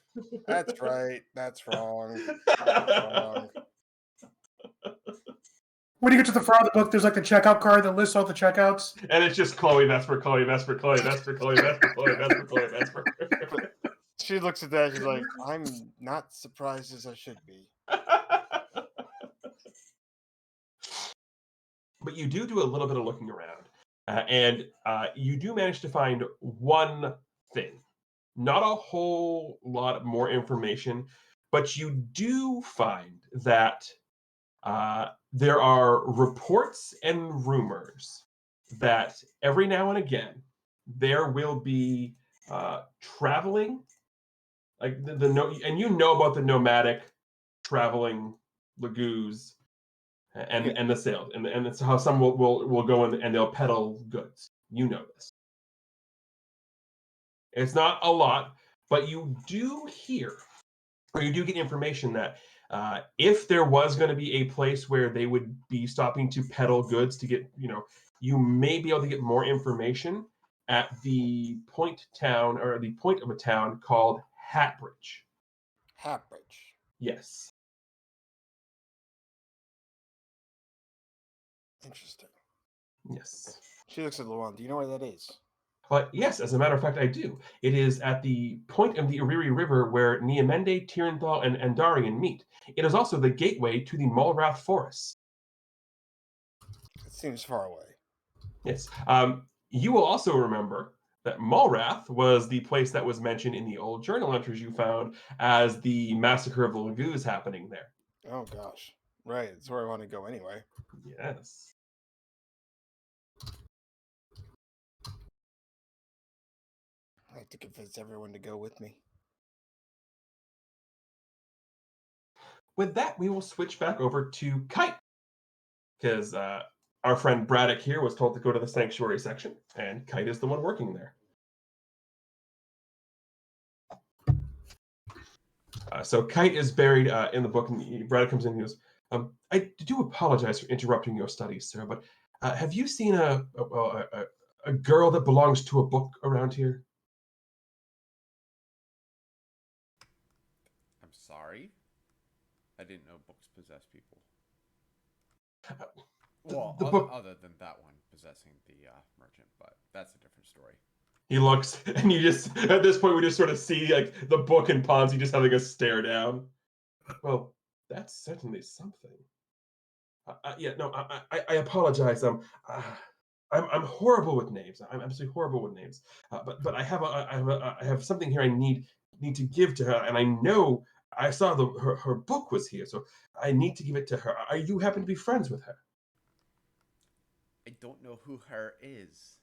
That's right. That's wrong. Wrong. When you get to the front of the book, there's like the checkout card that lists all the checkouts. And it's just Chloe Vesper, Chloe Vesper, Chloe Vesper, Chloe Vesper, Chloe Vesper, Chloe Vesper. She looks at that. She's like, I'm not surprised as I should be. But you do a little bit of looking around, and you do manage to find one thing. Not a whole lot more information, but you do find that there are reports and rumors that every now and again there will be traveling, like and you know about the nomadic traveling Lagooz and the sales, and it's how some will go in and they'll peddle goods. You know this. It's not a lot, but you do hear, or you do get information that if there was going to be a place where they would be stopping to peddle goods to get, you may be able to get more information at the point of a town called Hatbridge. Hatbridge. Yes. Interesting. Yes. She looks at Luan. Do you know where that is? But yes, as a matter of fact, I do. It is at the point of the Iriri River where Niamende, Tirenthal, and Andarian meet. It is also the gateway to the Mulrath Forest. It seems far away. Yes. You will also remember that Mulrath was the place that was mentioned in the old journal entries you found as the massacre of the Lagooz happening there. Oh, gosh. Right. That's where I want to go anyway. Yes. I have to convince everyone to go with me. With that, we will switch back over to Kite, because our friend Braddock here was told to go to the sanctuary section, and Kite is the one working there. So Kite is buried in the book, and Braddock comes in and goes, I do apologize for interrupting your studies, sir, but have you seen a girl that belongs to a book around here? I'm sorry? I didn't know books possess people. Well, other than that one possessing the merchant, but that's a different story. He looks, and you just, at this point, we just sort of see like the book and Ponzi just having a stare down. Well, that's certainly something. I apologize. I'm horrible with names. I'm absolutely horrible with names. But I have something here I need to give to her, and I know I saw her book was here, so I need to give it to her. Are you happen to be friends with her? I don't know who her is.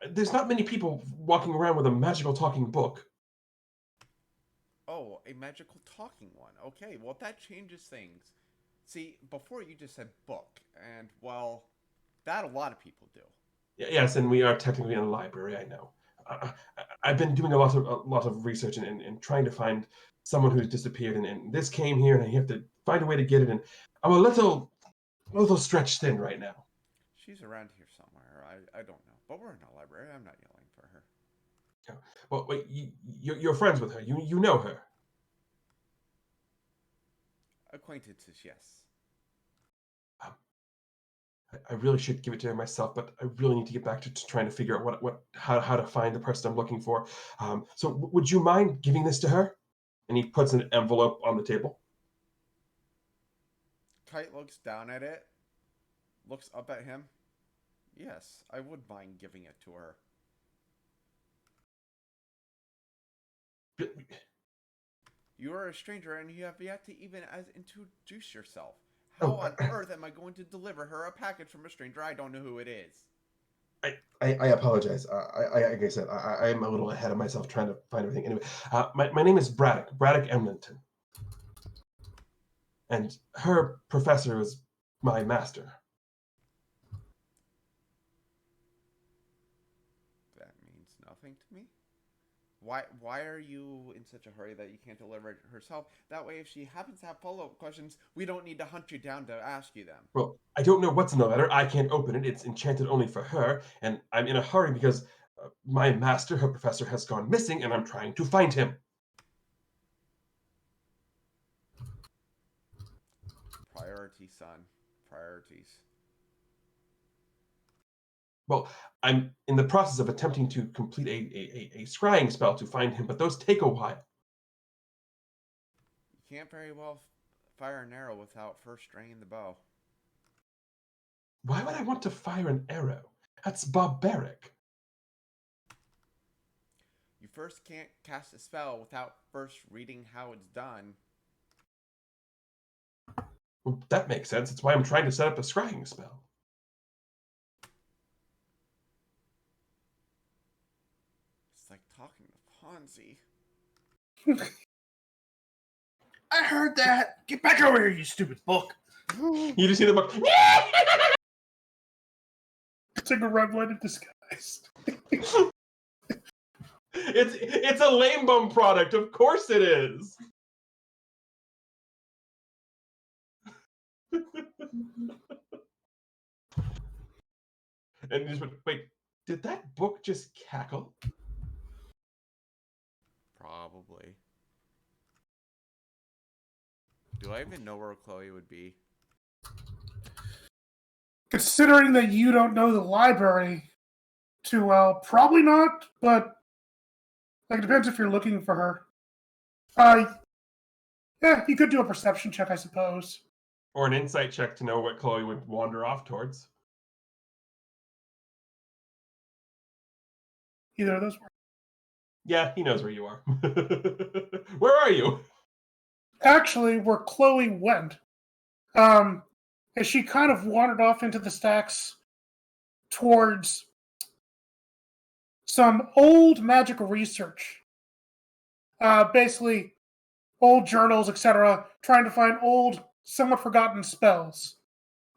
There's not many people walking around with a magical talking book. Oh, a magical talking one. Okay, well that changes things. See, before you just said book, and well, that a lot of people do. Yes, and we are technically in a library. I know. I've been doing a lot of research and trying to find someone who's disappeared, and this came here, and I have to find a way to get it. And I'm a little stretched thin right now. She's around here somewhere. I don't know, but we're in a library. I'm not yelling for her. Yeah. Well, wait, you're friends with her. You know her. Acquaintances, yes. I really should give it to her myself, but I really need to get back to trying to figure out how to find the person I'm looking for. So would you mind giving this to her? And he puts an envelope on the table. Kite looks down at it, looks up at him. Yes, I would mind giving it to her. You are a stranger and you have yet to even introduce yourself. How on earth am I going to deliver her a package from a stranger I don't know who it is? I apologize. Like I said, I am a little ahead of myself trying to find everything. Anyway, my name is Braddock Emlington. And her professor was my master. That means nothing to me. Why are you in such a hurry that you can't deliver it herself? That way, if she happens to have follow-up questions, we don't need to hunt you down to ask you them. Well, I don't know what's in the letter. I can't open it. It's enchanted only for her, and I'm in a hurry because my master, her professor, has gone missing, and I'm trying to find him. Priorities, son. Priorities. Well, I'm in the process of attempting to complete a scrying spell to find him, but those take a while. You can't very well fire an arrow without first stringing the bow. Why would I want to fire an arrow? That's barbaric. You first can't cast a spell without first reading how it's done. Well, that makes sense. It's why I'm trying to set up a scrying spell. It's like talking to Ponzi. I heard that. Get back over here, you stupid book. You just see the book. It's like a red-blooded disguise. It's a lame bum product. Of course it is. And you just went, wait, did that book just cackle? Probably. Do I even know where Chloe would be? Considering that you don't know the library too well, probably not, but like, it depends if you're looking for her. Yeah, you could do a perception check, I suppose. Or an insight check to know what Chloe would wander off towards. Either of those work. Yeah, he knows where you are. Where are you? Actually, where Chloe went, as she kind of wandered off into the stacks towards some old magical research. Basically, old journals, etc., trying to find old, somewhat forgotten spells.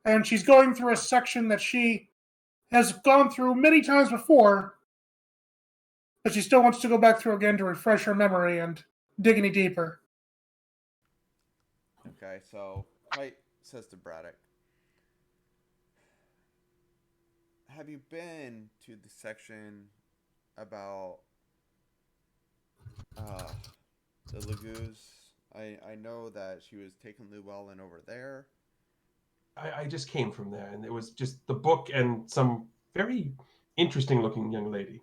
And she's going through a section that she has gone through many times before, but she still wants to go back through again to refresh her memory and dig any deeper. Okay, so White says to Braddock, have you been to the section about the Lagoos? I know that she was taking Llewellyn over there. I just came from there, and it was just the book and some very interesting looking young lady.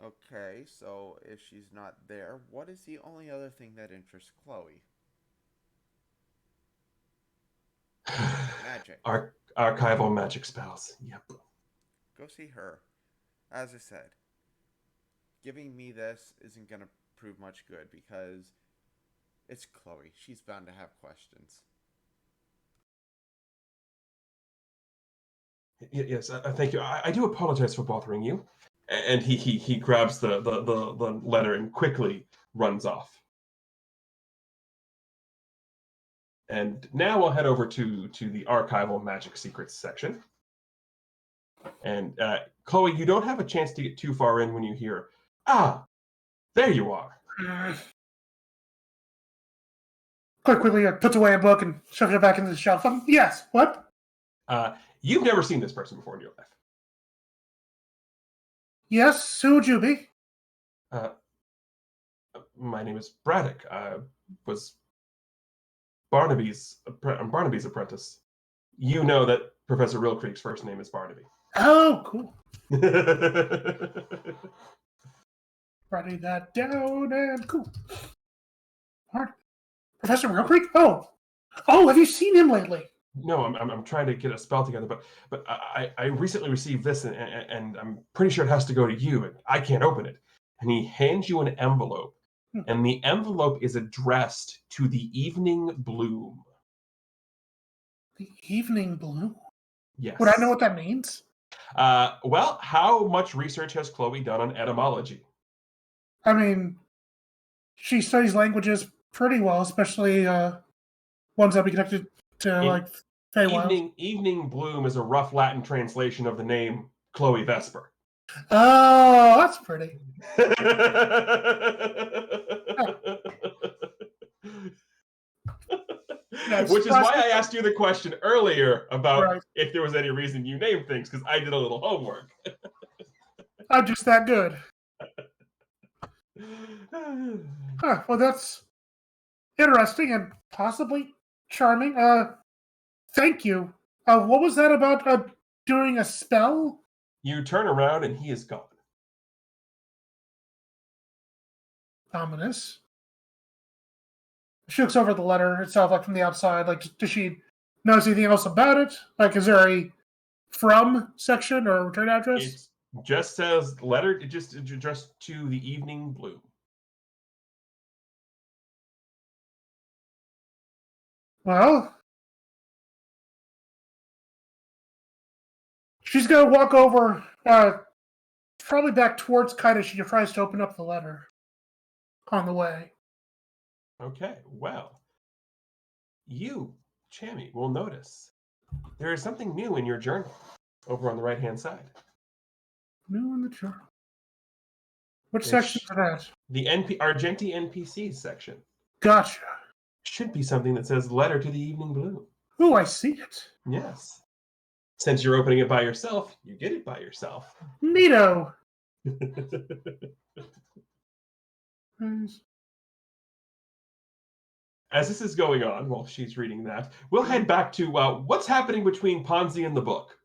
Okay, so if she's not there, what is the only other thing that interests Chloe? Magic. Archival magic spells. Yep. Go see her. As I said, giving me this isn't going to prove much good because it's Chloe. She's bound to have questions. Yes, thank you. I do apologize for bothering you. And he grabs the letter and quickly runs off. And now we'll head over to the archival magic secrets section. And Chloe, you don't have a chance to get too far in when you hear, there you are. Quickly puts away a book and shoves it back into the shelf. Yes, what? You've never seen this person before in your life. Yes, who would you be? My name is Braddock. I was Barnaby's apprentice. You know that Professor Real Creek's first name is Barnaby. Oh, cool. Writing that down and cool. Hard. Professor Real Creek? Oh, have you seen him lately? No, I'm trying to get a spell together, but I recently received this, and I'm pretty sure it has to go to you, and I can't open it. And he hands you an envelope, and the envelope is addressed to the Evening Bloom. The Evening Bloom? Yes. Would I know what that means? Well, how much research has Chloe done on etymology? I mean, she studies languages pretty well, especially ones that be connected to like Feywild. Evening Bloom is a rough Latin translation of the name Chloe Vesper. Oh, that's pretty. Which is why I asked you the question earlier about if there was any reason you named things, because I did a little homework. I'm just that good. Well, that's interesting and possibly charming. Thank you. What was that about doing a spell? You turn around and he is gone. Ominous. She looks over the letter itself, like from the outside. Like, does she notice anything else about it? Like, is there a from section or return address? It just says letter. It just addressed to the Evening Bloom. Well, she's gonna walk over, probably back towards Kaida. She tries to open up the letter on the way. Okay, well, you, Chammy, will notice there is something new in your journal over on the right-hand side. New in the journal. Which section is that? The Argenti NPCs section. Gotcha. Should be something that says letter to the Evening Bloom. Oh, I see it. Yes. Since you're opening it by yourself, you get it by yourself. Neato. As this is going on, while she's reading that, we'll head back to what's happening between Ponzi and the book.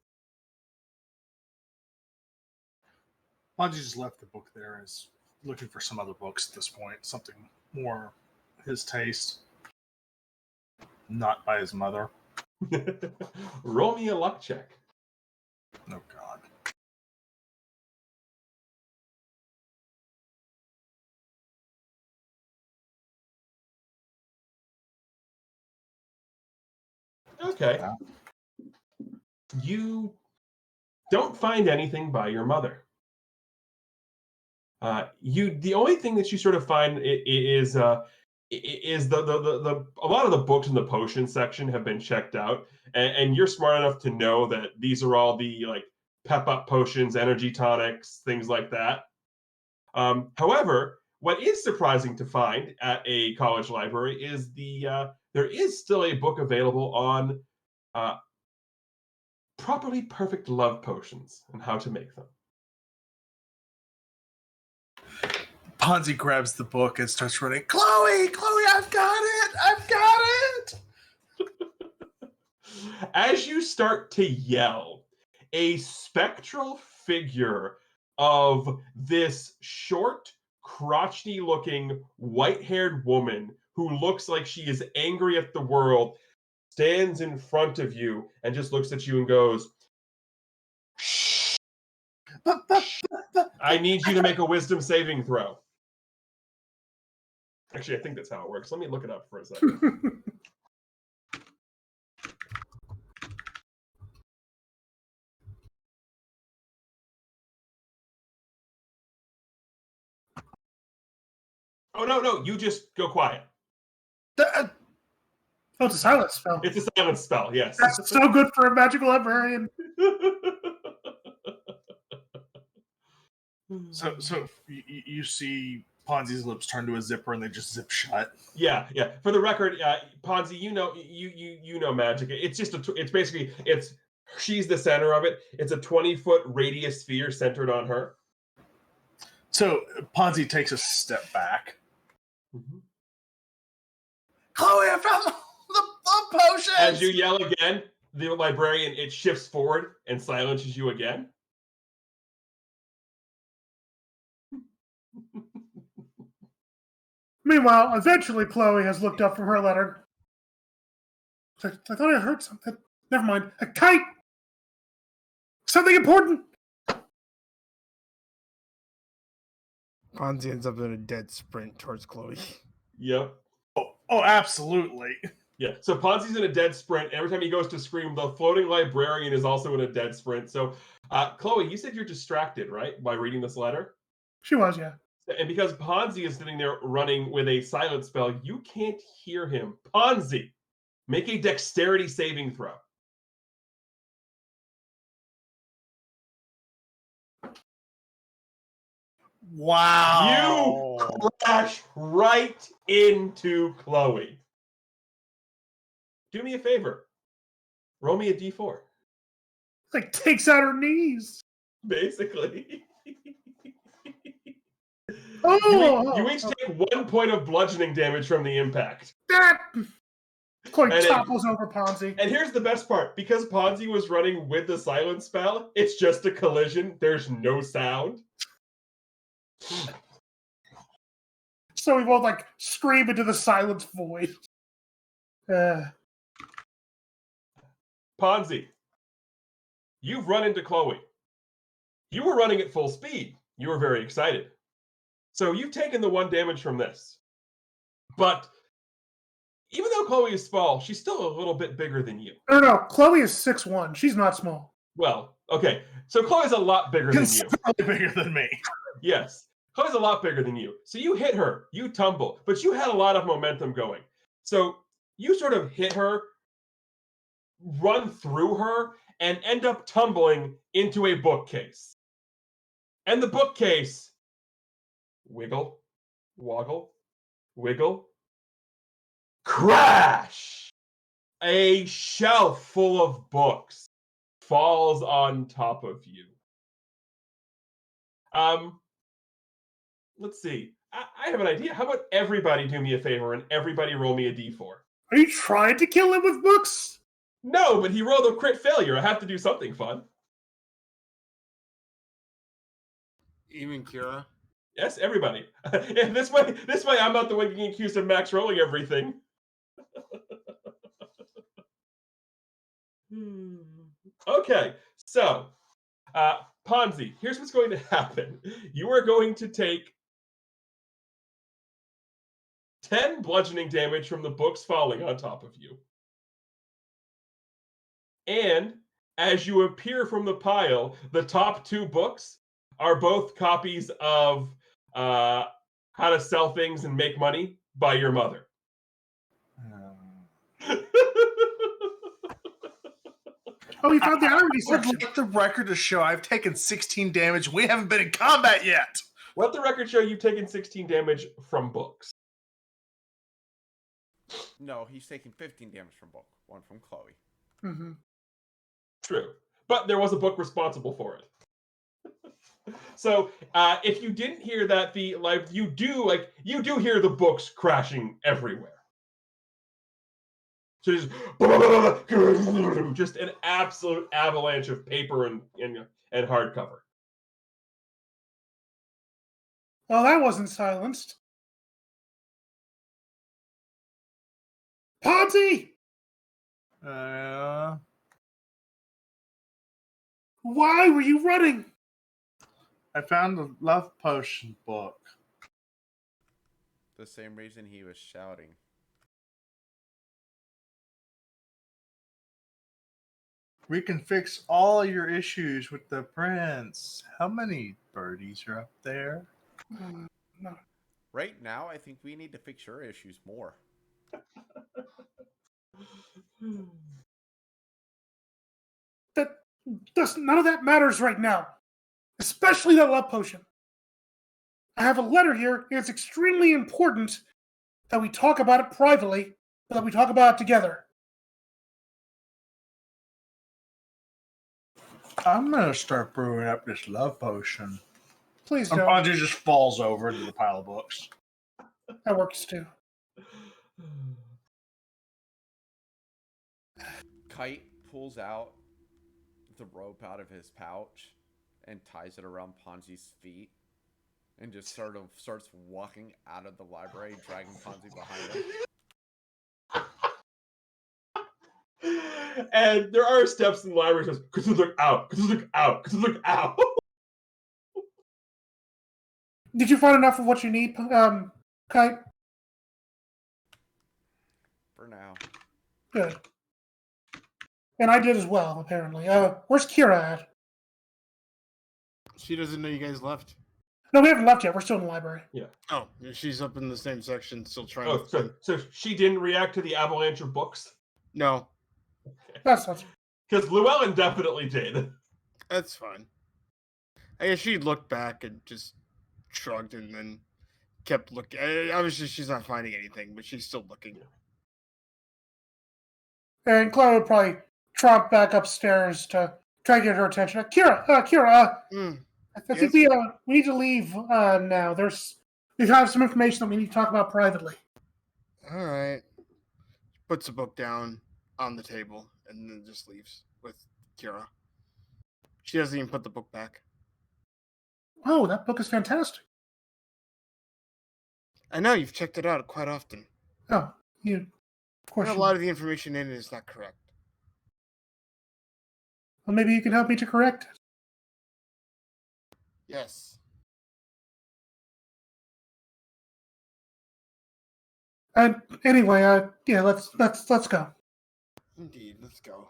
Ponzi just left the book there and is looking for some other books at this point. Something more his taste. Not by his mother. Roll me a luck check. Oh, God. Okay. Yeah. You don't find anything by your mother. The only thing that you sort of find is a lot of the books in the potion section have been checked out, and you're smart enough to know that these are all the like pep up potions, energy tonics, things like that. However, what is surprising to find at a college library is there is still a book available on properly perfect love potions and how to make them. Ponzi grabs the book and starts running. Chloe, I've got it. As you start to yell, a spectral figure of this short, crotchety-looking, white-haired woman who looks like she is angry at the world stands in front of you and just looks at you and goes, "Shh. I need you to make a wisdom saving throw." Actually, I think that's how it works. Let me look it up for a second. Oh, no, you just go quiet. Oh, it's a silence spell. It's a silence spell, yes. That's so good for a magical librarian. So you see Ponzi's lips turn to a zipper and they just zip shut. Yeah. For the record, Ponzi, you know magic. It's just she's the center of it. It's a 20-foot radius sphere centered on her. So Ponzi takes a step back. Mm-hmm. Chloe, I found the potion. As you yell again, the librarian, it shifts forward and silences you again. Meanwhile, eventually Chloe has looked up from her letter. I thought I heard something. Never mind. A kite! Something important! Ponzi ends up in a dead sprint towards Chloe. Yep. Oh, absolutely. Yeah, so Ponzi's in a dead sprint. Every time he goes to scream, the floating librarian is also in a dead sprint. So, Chloe, you said you're distracted, right, by reading this letter? She was, yeah. And because Ponzi is sitting there running with a silent spell, you can't hear him. Ponzi, Make a dexterity saving throw. Wow. You crash right into Chloe. Do me a favor. Roll me a d4. Like takes out her knees. Basically. Oh, you each take 1 point of bludgeoning damage from the impact. that Chloe And topples over Ponzi. And here's the best part. Because Ponzi was running with the silence spell, it's just a collision. There's no sound. So we both like scream into the silence void. Ponzi, you've run into Chloe. You were running at full speed. You were very excited. So you've taken the 1 damage from this. But even though Chloe is small, she's still a little bit bigger than you. No, Chloe is 6'1". She's not small. Well, okay. So Chloe's a lot bigger than you. Considerably bigger than me. Yes. Chloe's a lot bigger than you. So you hit her, you tumble, but you had a lot of momentum going. So you sort of hit her, run through her, and end up tumbling into a bookcase. And the bookcase, wiggle, woggle, wiggle, crash! A shelf full of books falls on top of you. Let's see. I have an idea. How about everybody do me a favor and everybody roll me a d4? Are you trying to kill him with books? No, but he rolled a crit failure. I have to do something fun. Even Kira? Yes, everybody. And this way, I'm not the one getting accused of max rolling everything. Okay, so Ponzi, here's what's going to happen. You are going to take 10 bludgeoning damage from the books falling on top of you. And as you appear from the pile, the top 2 books are both copies of How to Sell Things and Make Money by your mother. Oh, we found the irony I'd section. like the record to show I've taken 16 damage. We haven't been in combat yet. Let the record show you've taken 16 damage from books. No, he's taking 15 damage from book. 1 from Chloe. Mm-hmm. True. But there was a book responsible for it. So if you didn't hear that, you do hear the books crashing everywhere. So just an absolute avalanche of paper and hardcover. Well, that wasn't silenced. Ponzi! Why were you running? I found the love potion book. The same reason he was shouting. We can fix all your issues with the prince. How many birdies are up there? No. Right now, I think we need to fix your issues more. None of that matters right now. Especially that love potion. I have a letter here, and it's extremely important that we talk about it privately, but that we talk about it together. I'm gonna start brewing up this love potion. Please And don't. Ponzi just falls over into the pile of books. That works too. Kite pulls out the rope out of his pouch and ties it around Ponzi's feet and just sort of starts walking out of the library, dragging Ponzi behind him. And there are steps in the library that says, "Cause look out, cause look out, cause look out." Did you find enough of what you need, Kite? For now. Good. And I did as well, apparently. Where's Kira at? She doesn't know you guys left. No, we haven't left yet. We're still in the library. Oh, she's up in the same section, still trying Oh, to. so she didn't react to the avalanche of books? No, That's not. Because Llewellyn definitely did. that's fine. I guess she looked back and just shrugged and then kept looking. Obviously, she's not finding anything, but she's still looking. And Chloe would probably trot back upstairs to try to get her attention. Kira, I think Yes? we need to leave now. We have some information that we need to talk about privately. All right. Puts the book down on the table and then just leaves with Kira. She doesn't even put the book back. Oh, that book is fantastic. I know you've checked it out quite often. Oh, of course. A lot of the information in it is not correct. Well, maybe you can help me to correct it. Yes. And anyway, yeah, let's go. Indeed. Let's go.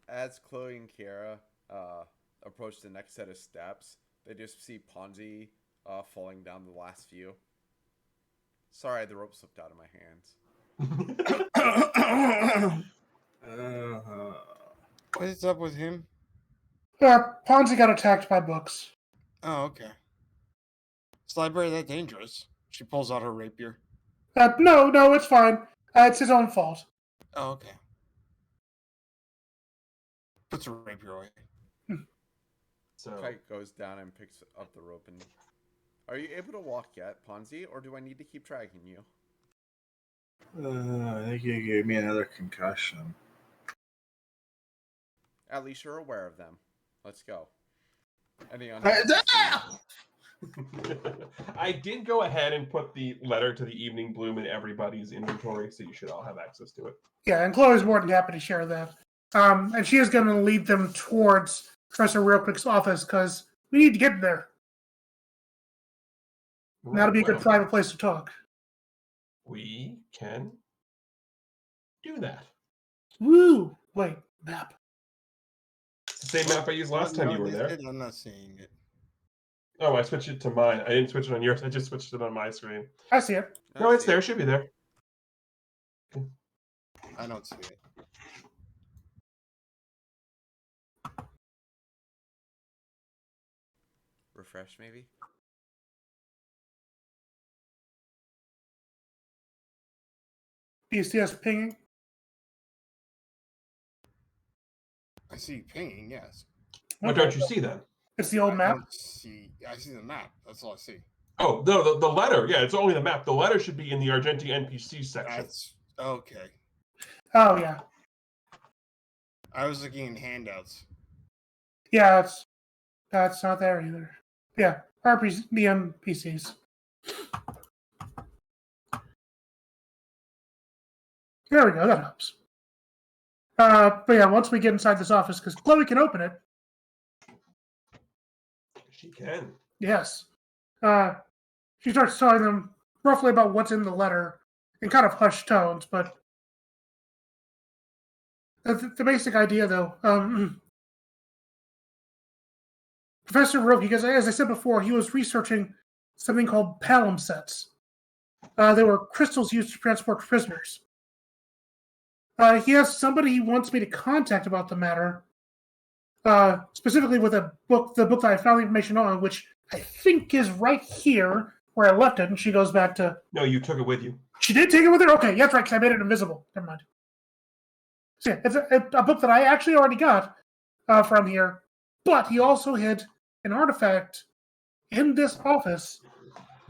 As Chloe and Kiara approach the next set of steps, they just see Ponzi falling down the last few. Sorry, the rope slipped out of my hands. What is up with him? Ponzi got attacked by books. Oh, okay. Is the library that dangerous? She pulls out her rapier. No, it's fine. It's his own fault. Oh, okay. Puts her rapier away. So Kite goes down and picks up the rope. And are you able to walk yet, Ponzi, or do I need to keep dragging you? I think you gave me another concussion. At least you're aware of them. Let's go. I did go ahead and put the letter to the Evening Bloom in everybody's inventory, so you should all have access to it. Yeah, and Chloe's more than happy to share that. And she is going to lead them towards Professor Realquick's office because we need to get there. That'll be a good private place to talk. We can do that. Woo! Wait, map. It's the same map I used last time you were there. I'm not seeing it. Oh, I switched it to mine. I didn't switch it on yours. I just switched it on my screen. I see it. No, it's there. It should be there. I don't see it. Refresh, maybe? BCS pinging. I see pinging, yes. What don't you see then? It's the old map. I see the map. That's all I see. Oh, no, the letter. Yeah, it's only the map. The letter should be in the Argenti NPC section. That's okay. Oh, yeah. I was looking in handouts. Yeah, that's not there either. Yeah, the NPCs. There we go, that helps. But yeah, once we get inside this office, because Chloe can open it. She can. Yes. She starts telling them roughly about what's in the letter in kind of hushed tones, but the basic idea, though, Professor Roki, because as I said before, he was researching something called palimpsests. They were crystals used to transport prisoners. He has somebody he wants me to contact about the matter, specifically with the book that I found the information on, which I think is right here where I left it, and she goes back to... No, you took it with you. She did take it with her? Okay, that's right, because I made it invisible. Never mind. So yeah, it's a book that I actually already got from here, but he also hid an artifact in this office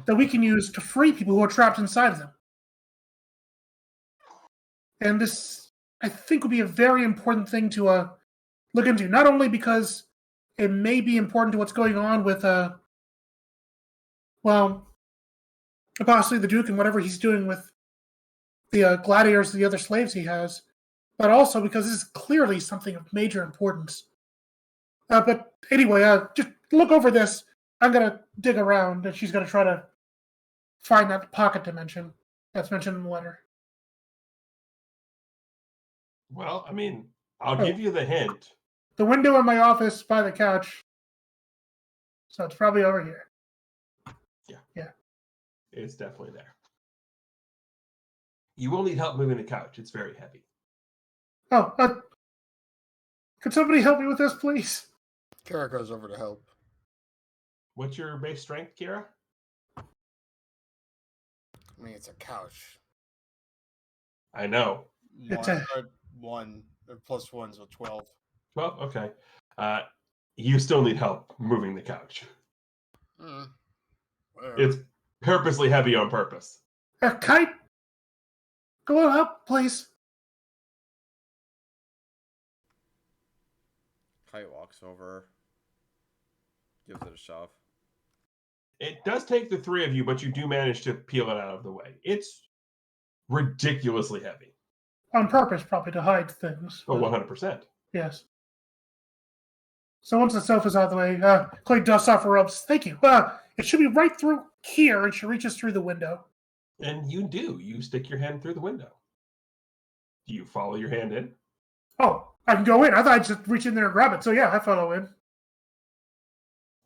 that we can use to free people who are trapped inside of them. And this, I think, would be a very important thing to look into, not only because it may be important to what's going on with, possibly the Duke and whatever he's doing with the gladiators and the other slaves he has, but also because this is clearly something of major importance. But anyway, just look over this. I'm going to dig around, and she's going to try to find that pocket dimension that's mentioned in the letter. Well, I mean, I'll give you the hint. The window in my office by the couch. So it's probably over here. Yeah. It's definitely there. You will need help moving the couch. It's very heavy. Oh, could somebody help me with this, please? Kara goes over to help. What's your base strength, Kira? I mean, it's a couch. I know. It's One plus one, so 12. 12? Okay. You still need help moving the couch. Whatever. It's purposely heavy on purpose. Kite, go on up, please. Kite walks over, gives it a shove. It does take the three of you, but you do manage to peel it out of the way. It's ridiculously heavy. On purpose, probably, to hide things. Oh, 100%. Yes. So once the sofa's out of the way, Clay dusts off her robes. Thank you. It should be right through here, and she reaches through the window. And you do. You stick your hand through the window. Do you follow your hand in? Oh, I can go in. I thought I'd just reach in there and grab it. So yeah, I follow in.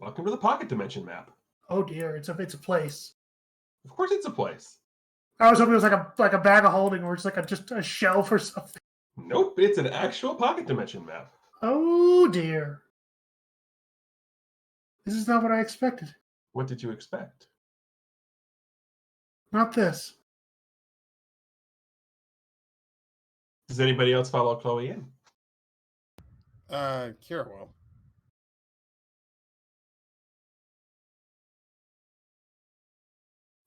Welcome to the pocket dimension map. Oh dear, it's a place. Of course it's a place. I was hoping it was like a bag of holding, or it's like just a shelf or something. Nope, it's an actual pocket dimension map. Oh dear. This is not what I expected. What did you expect? Not this. Does anybody else follow Chloe in? Kira will.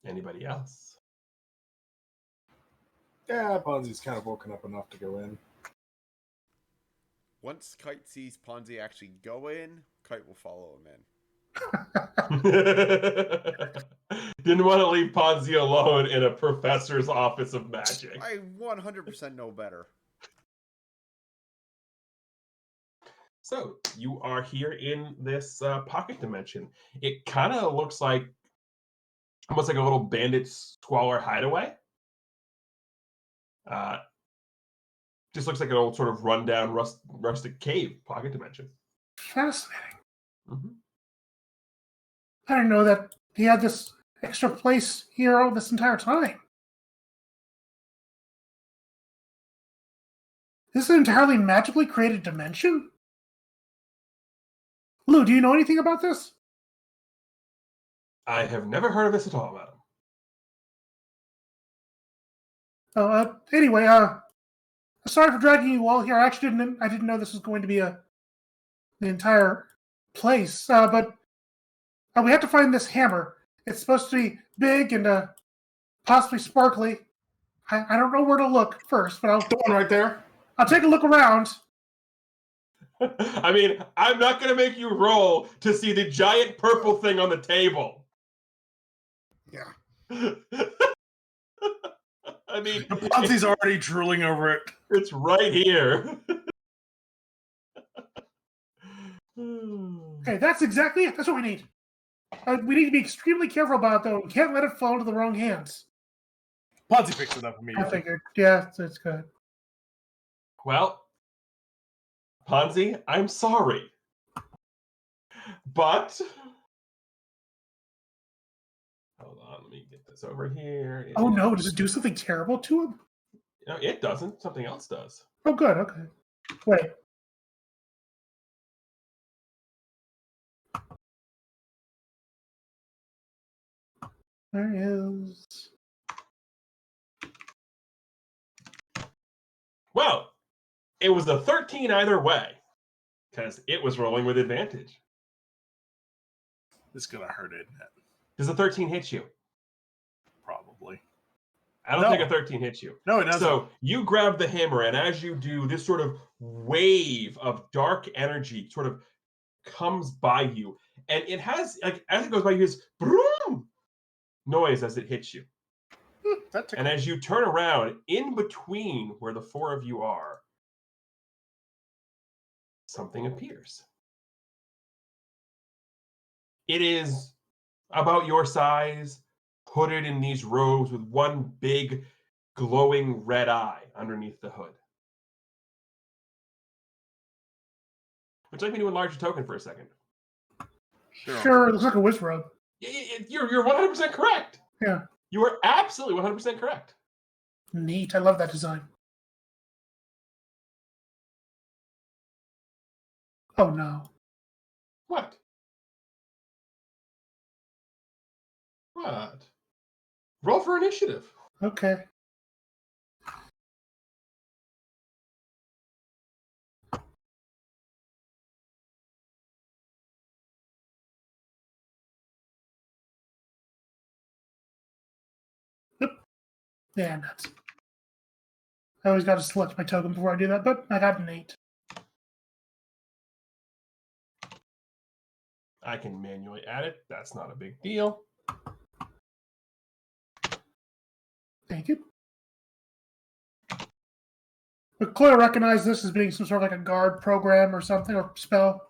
Anybody else? Yeah, Ponzi's kind of woken up enough to go in. Once Kite sees Ponzi actually go in, Kite will follow him in. Didn't want to leave Ponzi alone in a professor's office of magic. I 100% know better. So you are here in this pocket dimension. It kind of looks like almost like a little bandit squalor hideaway. Just looks like an old sort of rundown rustic cave pocket dimension. Fascinating. Mm-hmm. I didn't know that he had this extra place here all this entire time. This is an entirely magically created dimension? Lou, do you know anything about this? I have never heard of this at all, madam. Anyway, sorry for dragging you all here. I didn't know this was going to be the entire place. But we have to find this hammer. It's supposed to be big and possibly sparkly. I don't know where to look first, but The one right there. I'll take a look around. I mean, I'm not going to make you roll to see the giant purple thing on the table. Yeah. I mean, Ponzi's already drooling over it. it's right here. Okay, that's exactly it. That's what we need. We need to be extremely careful about it, though. We can't let it fall into the wrong hands. Ponzi picks it up I immediately. figured. Yeah, it's good. Well, Ponzi, I'm sorry. But hold on, let me get this over here. Oh no, does it do something terrible to him? No, it doesn't. Something else does. Oh, good. Okay. Wait. There is. Well, it was a 13 either way, because it was rolling with advantage. This is gonna hurt, isn't it? Does a 13 hit you? Probably. I don't No. think a 13 hits you. No, it doesn't. So you grab the hammer, and as you do, this sort of wave of dark energy sort of comes by you, and it has, like, as it goes by you, this boom noise as it hits you. That took And as you turn around, in between where the four of you are, something appears. It is about your size, hooded in these robes with one big glowing red eye underneath the hood. Would you like me to enlarge your token for a second? Sure, it looks like a wizard. You're 100% correct. Yeah. You are absolutely 100% correct. Neat. I love that design. Oh no. What? What? Roll for initiative. Okay. Yep. Yeah, nuts. I always got to select my token before I do that, but I got an 8. I can manually add it. That's not a big deal. Thank you. Would Claire recognize this as being some sort of like a guard program or something, or spell?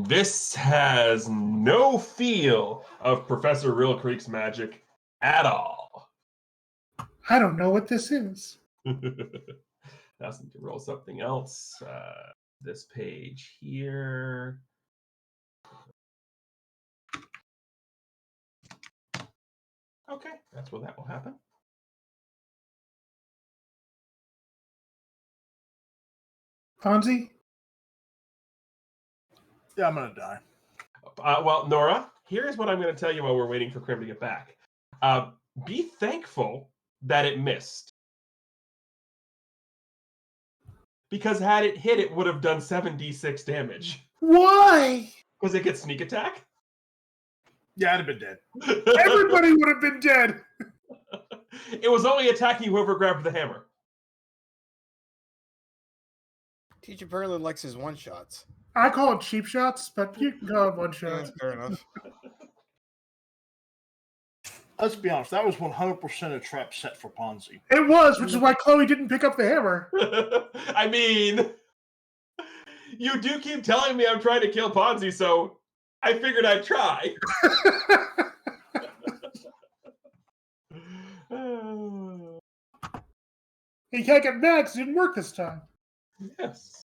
This has no feel of Professor Real Creek's magic at all. I don't know what this is. Ask me to roll something else. This page here. Okay, that's where that will happen. Fonzie? Yeah, I'm gonna die. Well, Nora, here's what I'm going to tell you while we're waiting for Krim to get back. Be thankful that it missed. Because had it hit, it would have done 7d6 damage. Why? Because it gets sneak attack? Yeah, I'd have been dead. Everybody would have been dead. It was only attacking whoever grabbed the hammer. Teacher Perlin likes his one-shots. I call it cheap shots, but you can go one Yeah, shot. fair enough. Let's be honest, that was 100% a trap set for Ponzi. It was, which is why Chloe didn't pick up the hammer. I mean, you do keep telling me I'm trying to kill Ponzi, so I figured I'd try. He can't get mad because it didn't work this time. Yes.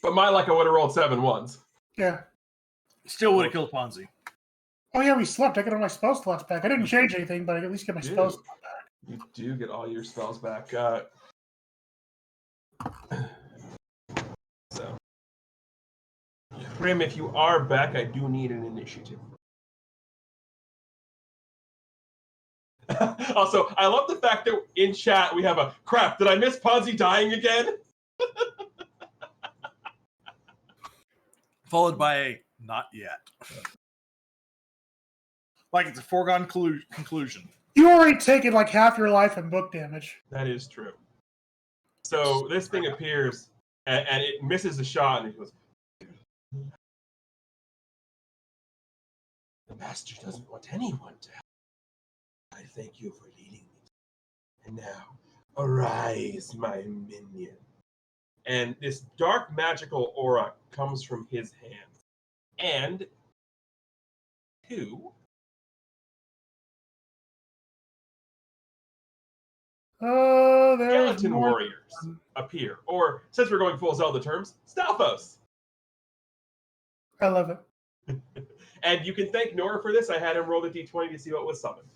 But my luck, I would have rolled 7 ones. Yeah. Still would have killed Ponzi. Oh yeah, we slept. I got all my spell slots back. I didn't change anything, but I at least get my spell slots back. You do get all your spells back. So, Grim, if you are back, I do need an initiative. Also, I love the fact that in chat we have a crap. Did I miss Ponzi dying again? Followed by a not yet. Like it's a foregone conclusion. You already taken like half your life in book damage. That is true. So this thing appears and it misses a shot, and it goes. The master doesn't want anyone to help. I thank you for leading me. And now, arise, my minion. And this dark magical aura comes from his hands. And 2. Oh, there's Skeleton more. warriors appear. Or, since we're going full Zelda terms, Stalfos. I love it. And you can thank Nora for this. I had him roll the d20 to see what was summoned.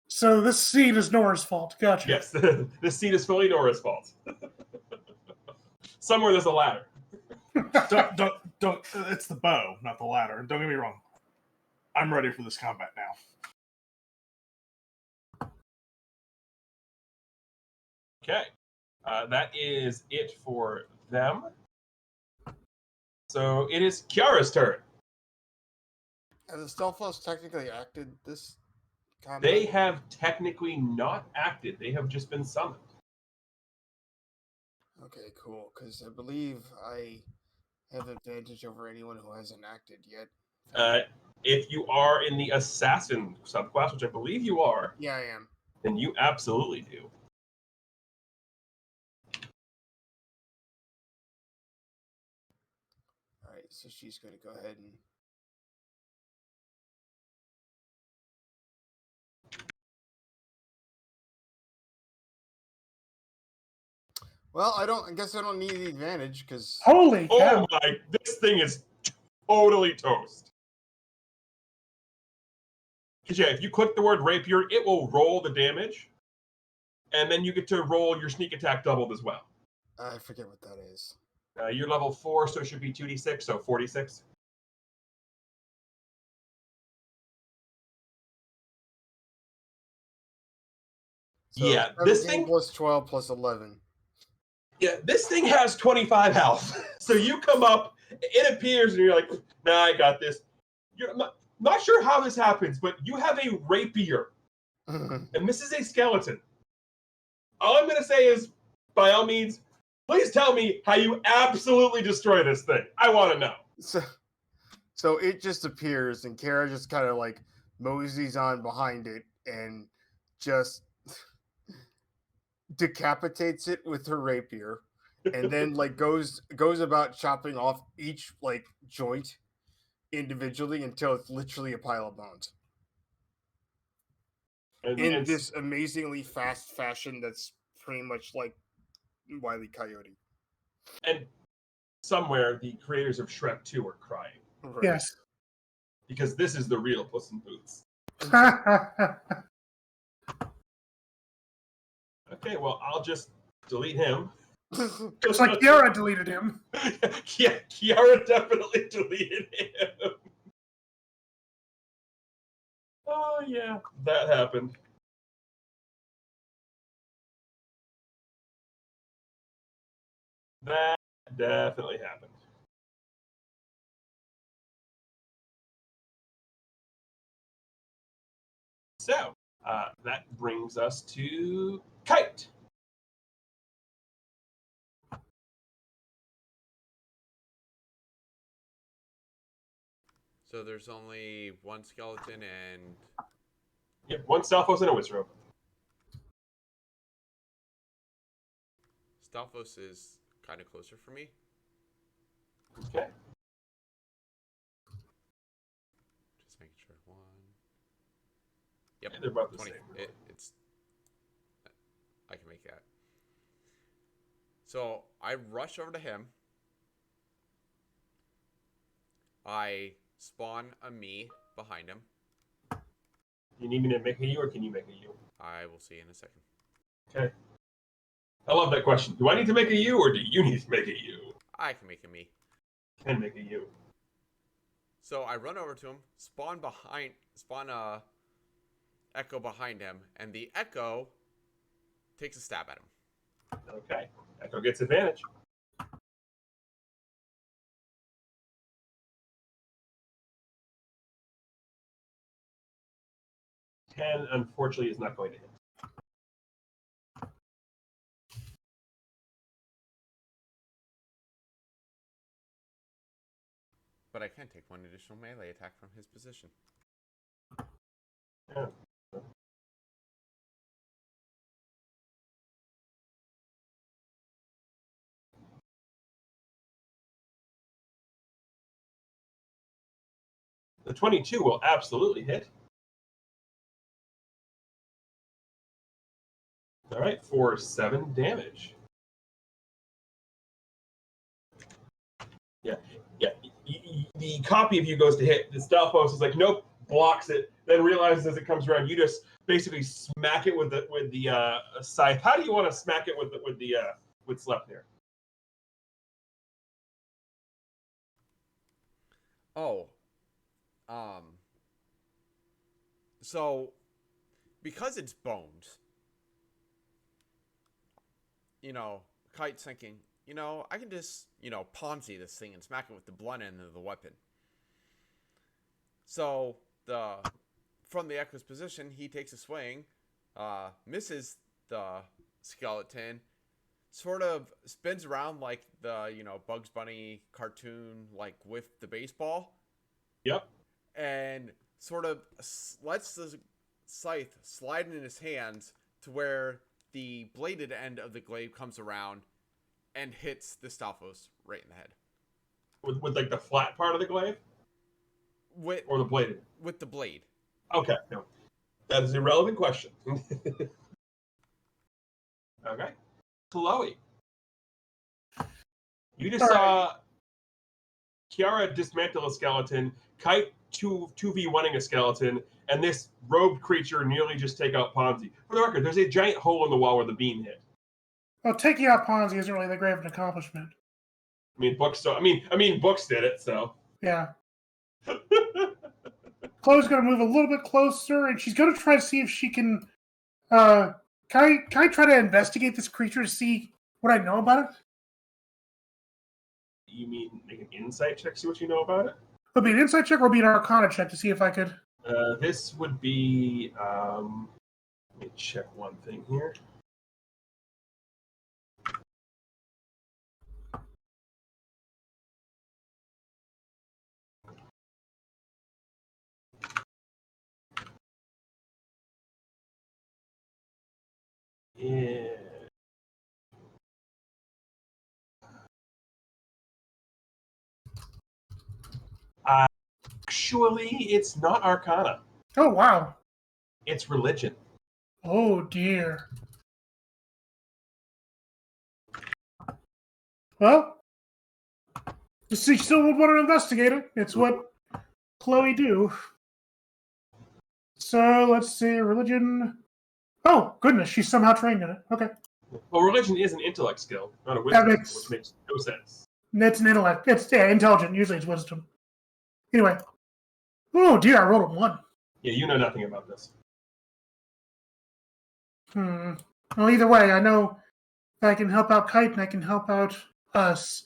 So this scene is Nora's fault. Gotcha. Yes, this scene is fully Nora's fault. Somewhere there's a ladder. Don't. It's the bow, not the ladder. Don't get me wrong. I'm ready for this combat now. Okay, that is it for them. So it is Kiara's turn. Has the Stalfos technically acted this combat? They have technically not acted. They have just been summoned. Okay, cool. Because I believe I have advantage over anyone who hasn't acted yet. If you are in the assassin subclass, which I believe you are, Yeah, I am. then you absolutely do. All right, so she's going to go ahead and. Well, I guess I don't need the advantage because. Holy cow. Oh my! This thing is totally toast. Because yeah, if you click the word rapier, it will roll the damage, and then you get to roll your sneak attack doubled as well. I forget what that is. You're level 4, so it should be 2d6, so 46. So Yeah, this 17 thing. plus 12 plus 11. Yeah, this thing has 25 health. So you come up, it appears, and you're like, nah, I got this. You're not sure how this happens, but you have a rapier, and this is a skeleton. All I'm going to say is, by all means, please tell me how you absolutely destroy this thing. I want to know. So it just appears, and Kara just kind of like moseys on behind it and just decapitates it with her rapier, and then like goes about chopping off each like joint individually until it's literally a pile of bones. In this amazingly fast fashion that's pretty much like Wile E. Coyote. And somewhere the creators of Shrek 2 are crying. Right. Yes. Because this is the real Puss in Boots. Okay, well, I'll just delete him. Just like Kiara deleted him. Yeah, Kiara definitely deleted him. Oh, yeah, that happened. That definitely happened. So, that brings us to Kite. So there's only one skeleton and... Yep, one Stalfos and a Wizrobe. Stalfos is kind of closer for me. Okay. Just making sure. One. Yep. Yeah, they're about the 20. same. It's... I can make that. So I rush over to him. I spawn a me behind him. You need me to make a you, or can you make a you? I will see in a second. Okay. I love that question. Do I need to make a you, or do you need to make a you? I can make a me. Can make a you. So I run over to him, spawn a echo behind him, and the echo takes a stab at him. Okay. Echo gets advantage. Ten, unfortunately, is not going to hit. But I can take one additional melee attack from his position. Yeah. The 22 will absolutely hit. All right, for 7 damage. Yeah. The copy of you goes to hit. The Stalfos is like, nope, blocks it. Then realizes as it comes around, you just basically smack it with the scythe. How do you want to smack it with Sleipnir? Oh. So, because it's bones, Kite's thinking, I can just, Ponzi this thing and smack it with the blunt end of the weapon. So, from the Echo's position, he takes a swing, misses the skeleton, sort of spins around like the, Bugs Bunny cartoon, like with the baseball. Yep. And sort of lets the scythe slide in his hands to where the bladed end of the glaive comes around and hits the Stalfos right in the head. With like the flat part of the glaive? Or the bladed? With the blade. Okay, no. That is an irrelevant question. Okay. Chloe. You just saw Kiara dismantle a skeleton, Kite 2v1ing a skeleton, and this robed creature nearly just take out Ponzi. For the record, there's a giant hole in the wall where the beam hit. Well, taking out Ponzi isn't really that great of an accomplishment. I mean, Books did it, so. Yeah. Chloe's going to move a little bit closer, and she's going to try to see if she can. Can I try to investigate this creature to see what I know about it? You mean make an insight check, see what you know about it? It'll be an insight check or it'll be an arcana check to see if I could. This would be. Let me check one thing here. Yeah. Actually, it's not Arcana. Oh, wow. It's religion. Oh, dear. Well, she still would want to investigate it. It's what Chloe do. So, let's see, religion. Oh, goodness, she's somehow trained in it. Okay. Well, religion is an intellect skill, not a wisdom, which makes no sense. It's an intellect. It's intelligent. Usually it's wisdom. Anyway. Oh, dear, I rolled a 1. Yeah, you know nothing about this. Well, either way, I know I can help out Kite and I can help out us.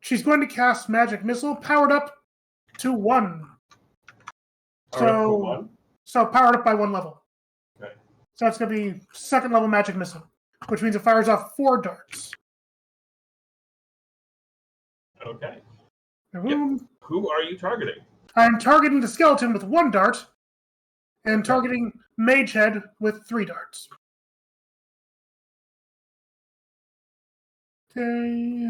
She's going to cast Magic Missile, powered up to 1. So powered up by 1 level. Okay. So that's going to be 2nd level Magic Missile, which means it fires off 4 darts. Okay. Yep. Who are you targeting? I'm targeting the skeleton with 1 dart, and targeting Mage Head with 3 darts. Okay.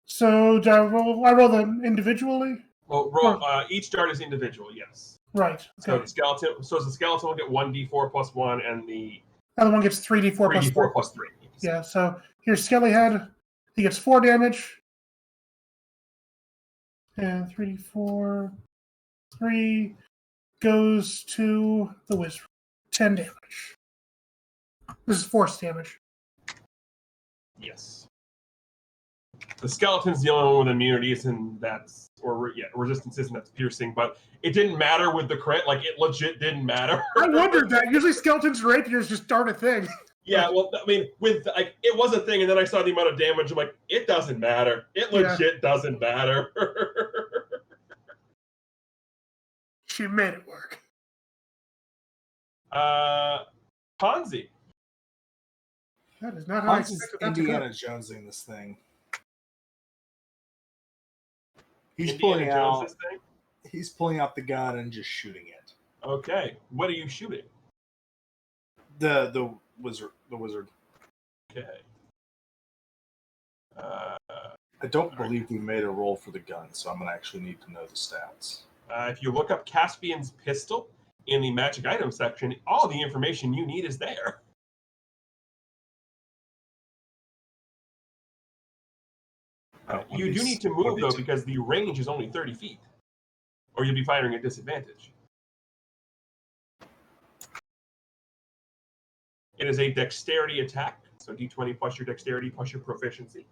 So do I roll them individually? Well, roll. Each dart is individual. Yes. Right. Okay. So the skeleton will get 1d4 plus 1, and the other one gets 3d4 plus 4. plus 3. Yeah. So here's Skelly Head. He gets 4 damage. And 3d4. 3 goes to the wizard. 10 damage. This is force damage. Yes. The skeleton's the only one with immunities, and resistances, and that's piercing. But it didn't matter with the crit. Like, it legit didn't matter. I wondered that. Usually skeletons and rapiers just aren't a thing. Yeah, well, I mean, it was a thing, and then I saw the amount of damage. I'm like, it doesn't matter. It legit doesn't matter. She made it work. Ponzi. That is not how I Ponzi's expected that Indiana to go. Jonesing this thing. He's Indiana He's pulling out the gun and just shooting it. Okay. What are you shooting? The wizard. Okay. I don't believe we made a roll for the gun, so I'm going to actually need to know the stats. If you look up Caspian's pistol in the magic item section, all the information you need is there. You do need to move, though, because the range is only 30 feet. Or you'll be firing at disadvantage. It is a dexterity attack, so d20 plus your dexterity plus your proficiency.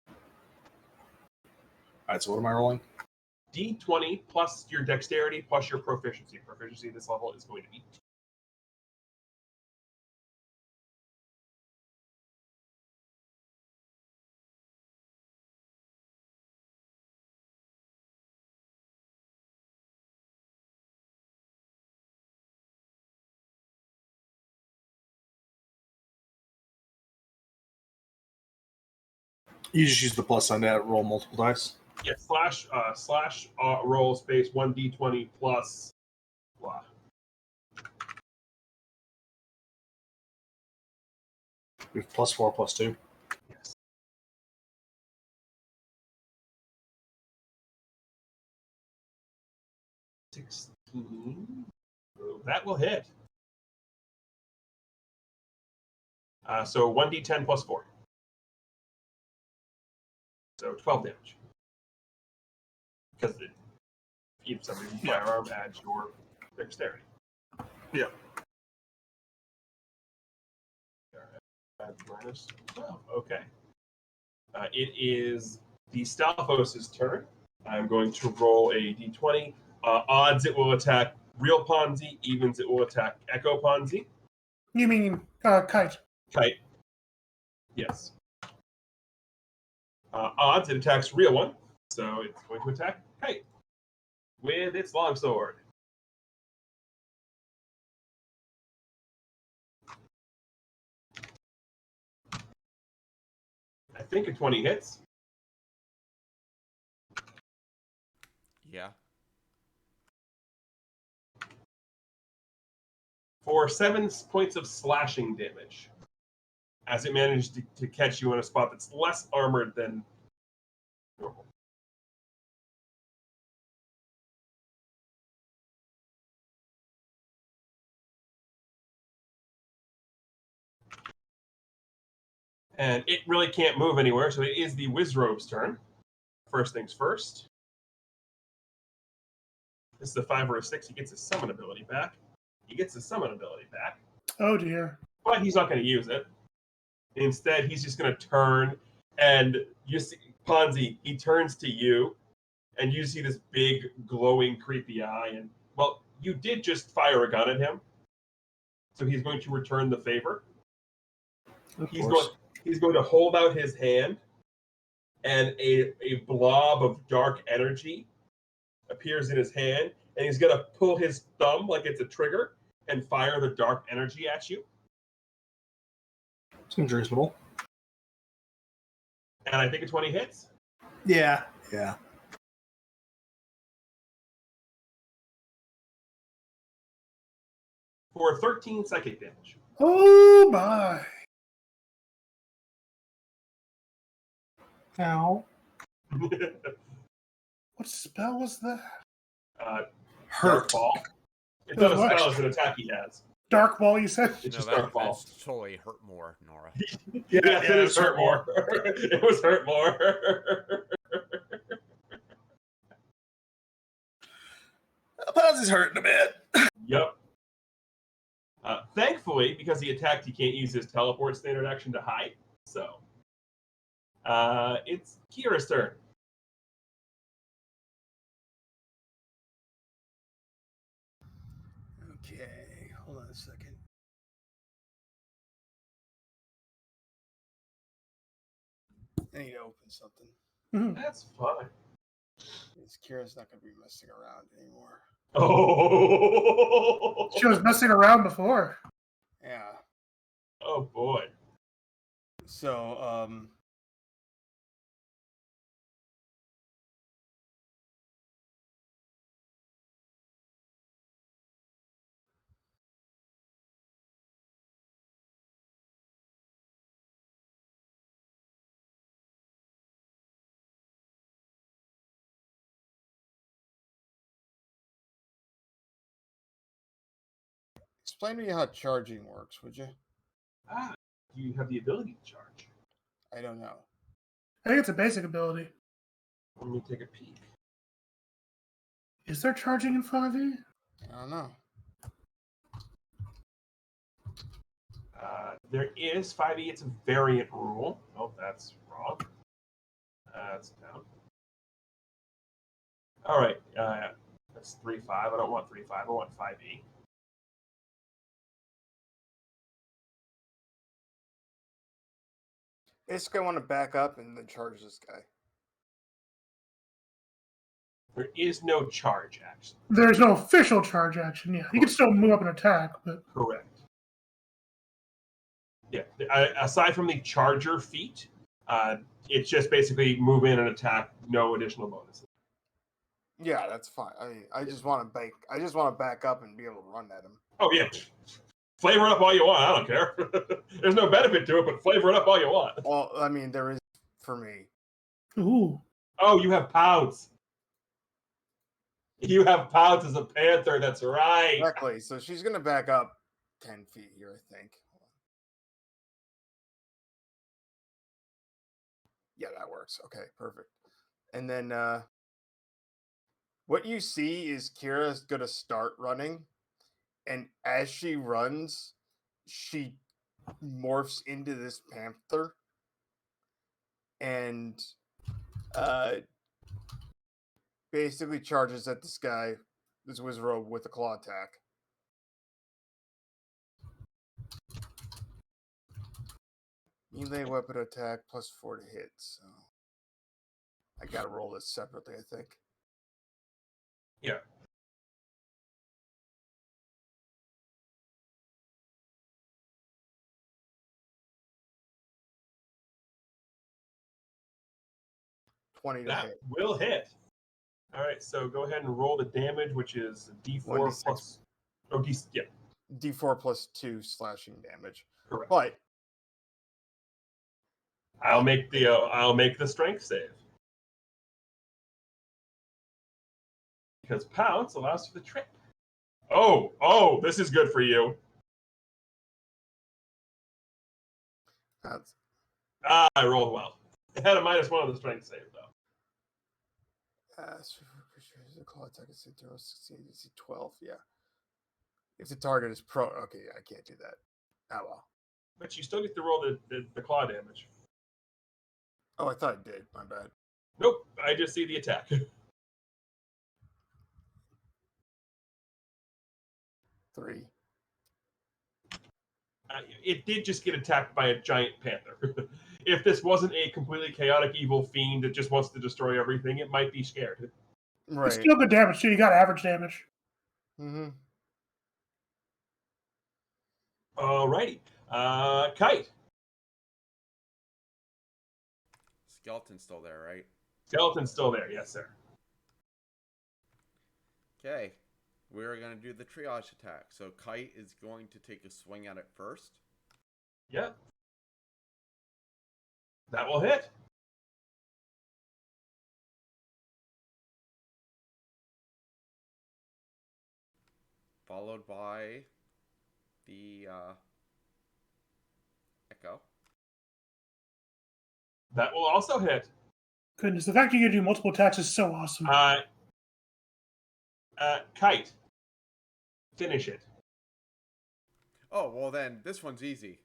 All right, so what am I rolling? d20 plus your dexterity plus your proficiency. Proficiency at this level is going to be 2. You just use the plus sign to roll multiple dice? Yeah, slash roll space 1d20 plus blah. We have +4, +2. Yes. 16. That will hit. So 1d10 plus 4. So 12 damage. Each somebody firearm adds your dexterity. Yeah. Adds minus 12. Okay. It is the Stalfos' turn. I'm going to roll a d20. Odds it will attack real Ponzi, evens it will attack Echo Ponzi. You mean Kite? Kite. Yes. Odds it attacks real one, so it's going to attack Kite with its longsword. I think a 20 hits. Yeah. For 7 points of slashing damage, as it managed to catch you in a spot that's less armored than normal. And it really can't move anywhere, so it is the Wizrobe's turn. First things first. This is a 5 or a 6. He gets his summon ability back. Oh dear. But he's not going to use it. Instead, he's just going to turn, and you see Ponzi. He turns to you, and you see this big, glowing, creepy eye. And well, you did just fire a gun at him, so he's going to return the favor. He's going to hold out his hand, and a blob of dark energy appears in his hand, and he's going to pull his thumb like it's a trigger and fire the dark energy at you. Seems reasonable. And I think a 20 hits. Yeah. For 13 psychic damage. Oh my. Ow. What spell was that? Dark Ball. It's not a spell, it's an attack he has. Dark Ball, you said? It's just Dark Ball. That's totally hurt more, Nora. Yes, it is hurt more. It was hurt more. Ponzi's hurting a bit. Yep. Thankfully, because he attacked, he can't use his teleport standard action to hide. So, it's Kira's turn. Okay, hold on a second. I need to open something. That's fine. Because Kira's not going to be messing around anymore. Oh. She was messing around before. Yeah. Oh boy. So, explain to me how charging works, would you? Do you have the ability to charge? I don't know. I think it's a basic ability. Let me take a peek. Is there charging in 5e? I don't know. There is 5e. It's a variant rule. Oh, that's wrong. That's down. All right. That's 3-5. I don't want 3-5. I want 5e. Basically, I want to back up and then charge this guy. There is no charge action. There's no official charge action, yeah. You can still move up and attack, but... Correct. Yeah. Aside from the charger feat, it's just basically move in and attack, no additional bonuses. Yeah, that's fine. I just want to back up and be able to run at him. Oh, yeah. Flavor it up all you want. I don't care. There's no benefit to it, but flavor it up all you want. Well, I mean, there is for me. Ooh. Oh, you have pouts. You have pouts as a panther. That's right. Exactly. So she's going to back up 10 feet here, I think. Yeah, that works. Okay, perfect. And then What you see is Kira's gonna start running, and as she runs, she morphs into this panther and basically charges at this guy, this Wizrobe, with a claw attack. Melee weapon attack +4 to hit, so I gotta roll this separately, I think. Yeah. That That will hit. All right, so go ahead and roll the damage, which is D4 1d6. plus. Oh, yeah, D4 +2 slashing damage. correct. But I'll make the strength save because pounce allows for the trip. Oh, this is good for you. that's I rolled well. It had a -1 on the strength save though. the claw attack is 12. Yeah. If the target is pro, okay, I can't do that. Oh well. But you still get to roll the claw damage. Oh, I thought it did. My bad. Nope, I just see the attack. 3. It did just get attacked by a giant panther. If this wasn't a completely chaotic evil fiend that just wants to destroy everything, it might be scared. Right. It's still good damage, too. You got average damage. Mm-hmm. Alrighty. Kite. Skeleton's still there, right? Skeleton's still there, yes, sir. Okay. We're going to do the triage attack. So Kite is going to take a swing at it first. Yep. That will hit. Followed by the Echo. That will also hit. Goodness, the fact you can do multiple attacks is so awesome. Kite. Finish it. Oh, well then, this one's easy.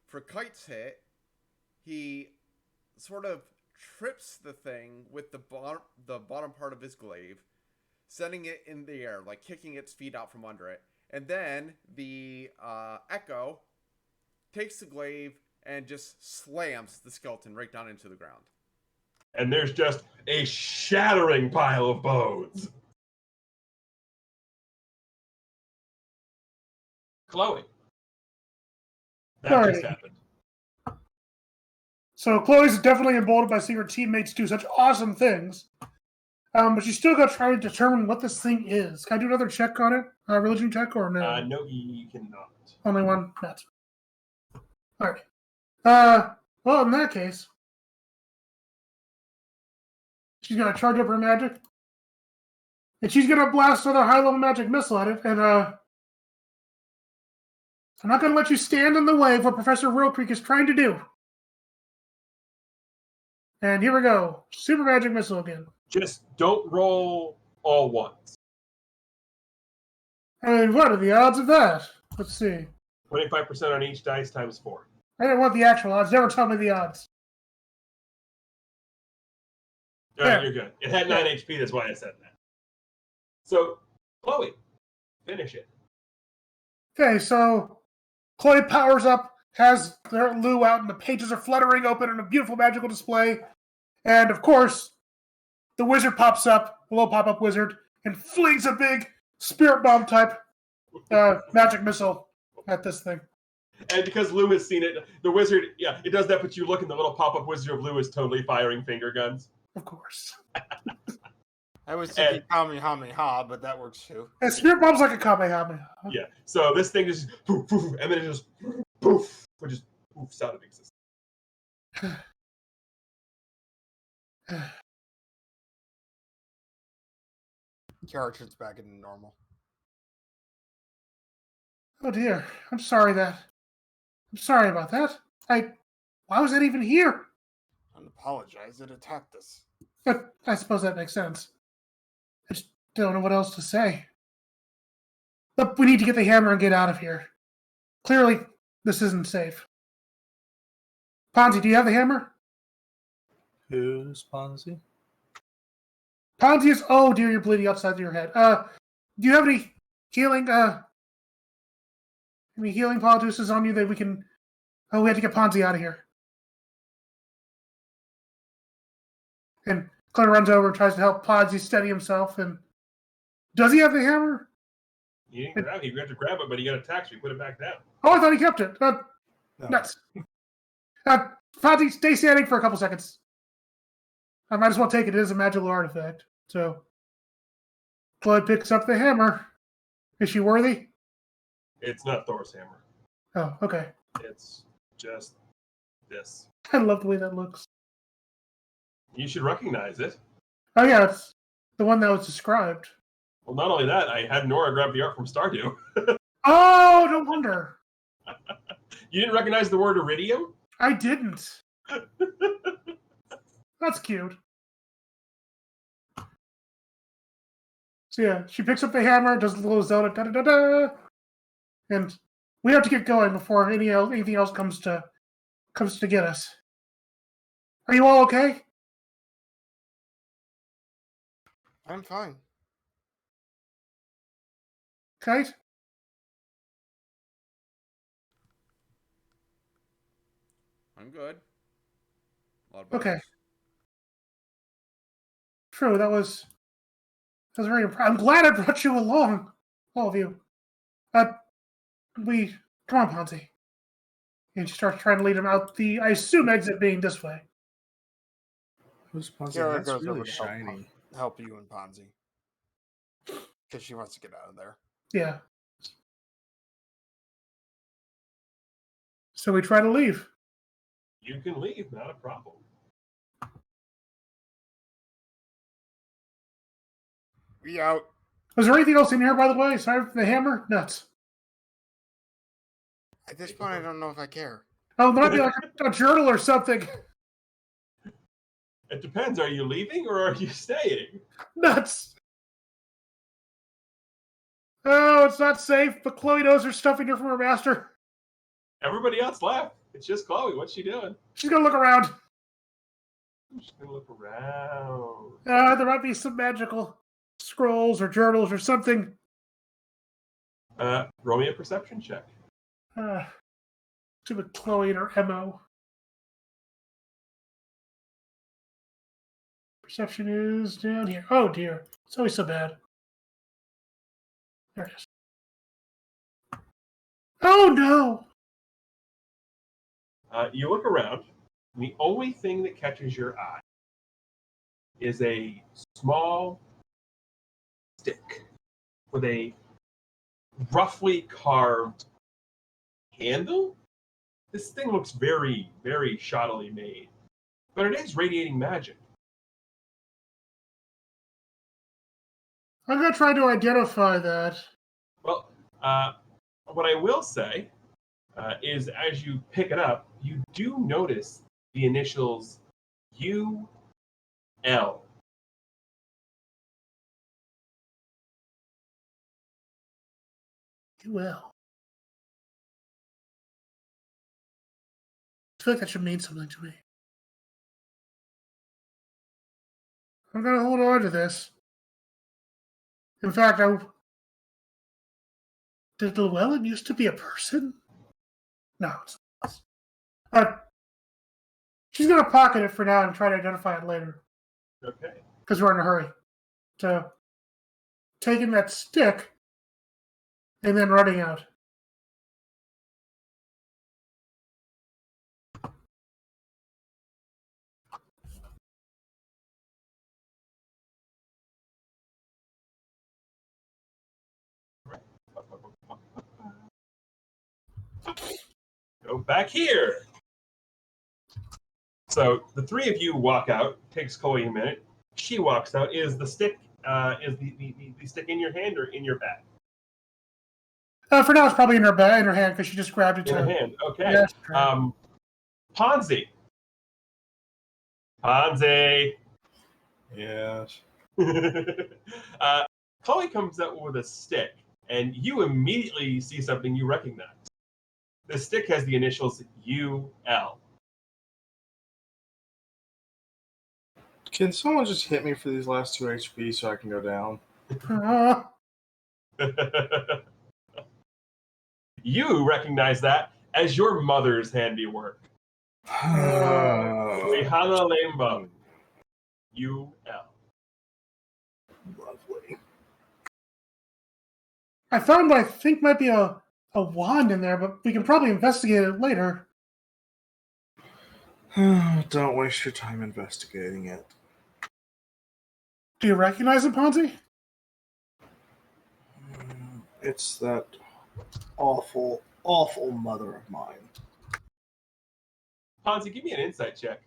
For Kite's hit, he sort of trips the thing with the bottom part of his glaive, sending it in the air, like kicking its feet out from under it. And then the Echo takes the glaive and just slams the skeleton right down into the ground. And there's just a shattering pile of bones. Chloe. That just happened. So Chloe's definitely emboldened by seeing her teammates do such awesome things. But she's still got to try to determine what this thing is. Can I do another check on it? Religion check or no? No, you cannot. Only one? That's all right. Well, in that case, she's going to charge up her magic. And she's going to blast another high-level magic missile at it. And I'm not going to let you stand in the way of what Professor Real Creek is trying to do. And here we go. Super magic missile again. Just don't roll all ones. I mean, what are the odds of that? Let's see. 25% on each dice times 4. I didn't want the actual odds. Never tell me the odds. All right, Yeah. you're good. It had 9 HP, that's why I said that. So, Chloe, finish it. Okay, so Chloe powers up, has their Lou out, and the pages are fluttering open in a beautiful magical display. And of course, the wizard pops up, a little pop-up wizard, and flings a big spirit bomb type magic missile at this thing. And because Lou has seen it, the wizard, yeah, it does that, but you look and the little pop-up wizard of Lou is totally firing finger guns. Of course. I was thinking Kamehameha, but that works too. And spirit bomb's like a Kamehameha. Yeah, so this thing just poof, poof, and then it just poof, which just poofs out of existence. Kiara turns back into normal. Oh dear, I'm sorry about that. Why was that even here? Don't apologize, it attacked us. But I suppose that makes sense. don't know what else to say. But we need to get the hammer and get out of here. Clearly, this isn't safe. Ponzi, do you have the hammer? Who's Ponzi? Ponzi is... Oh, dear, you're bleeding outside of your head. Do you have any healing poultices on you that we can... Oh, we have to get Ponzi out of here. And Claire runs over and tries to help Ponzi steady himself. And does he have the hammer? You didn't grab it. You have to grab it, but he got attacked, so you put it back down. Oh, I thought he kept it. No. Nuts. Ponzi, stay standing for a couple seconds. I might as well take it. It is a magical artifact. So, Chloe picks up the hammer. Is she worthy? It's not Thor's hammer. Oh, okay. It's just this. I love the way that looks. You should recognize it. Oh, yeah, it's the one that was described. Well, not only that, I had Nora grab the art from Stardew. Oh, no wonder. You didn't recognize the word iridium? I didn't. That's cute. So yeah, she picks up the hammer, does a little Zelda, da-da-da-da, and we have to get going before anything else comes to get us. Are you all okay? I'm fine. Kite? I'm good. A lot of Okay. bugs. True, that was very impressive. I'm glad I brought you along, all of you. Come on, Ponzi. And she starts trying to lead him out the, I assume, exit being this way. Who's Ponzi? Kiara That's goes really over to shiny. help you and Ponzi. Because she wants to get out of there. Yeah. So we try to leave. You can leave, not a problem. We out. Was there anything else in here, by the way? Aside from the hammer? Nuts. At this point, I don't know if I care. Oh, there might be like a journal or something. It depends. Are you leaving or are you staying? Nuts. Oh, it's not safe, but Chloe knows her stuff in here from her master. Everybody else left. It's just Chloe. What's she doing? She's gonna look around. She's gonna look around. There might be some magical scrolls or journals or something. Roll me a perception check. To with Chloe and her MO. Perception is down here. Oh dear. It's always so bad. There it is. Oh no! You look around, and the only thing that catches your eye is a small stick with a roughly carved handle. This thing looks very, very shoddily made, but it is radiating magic. I'm gonna try to identify that. Well, what I will say is as you pick it up, you do notice the initials UL. You will. I feel like that should mean something to me. I'm gonna hold on to this. In fact, did Llewellyn used to be a person? No, it's not. She's gonna pocket it for now and try to identify it later. Okay. Because we're in a hurry. So, taking that stick and then running out. Go back here. So the three of you walk out. Takes Chloe a minute. She walks out. Is the stick the stick in your hand or in your bag? For now, it's probably in her hand because she just grabbed it. In her hand. Okay. Yes, Ponzi. Ponzi. Yes. Chloe comes out with a stick, and you immediately see something you recognize. The stick has the initials UL. Can someone just hit me for these last 2 HP so I can go down? You recognize that as your mother's handiwork. Lehana Lambo. UL. Lovely. I found what I think might be a wand in there, but we can probably investigate it later. Don't waste your time investigating it. Do you recognize it, Ponzi? It's that awful, awful mother of mine. Ponzi, give me an insight check.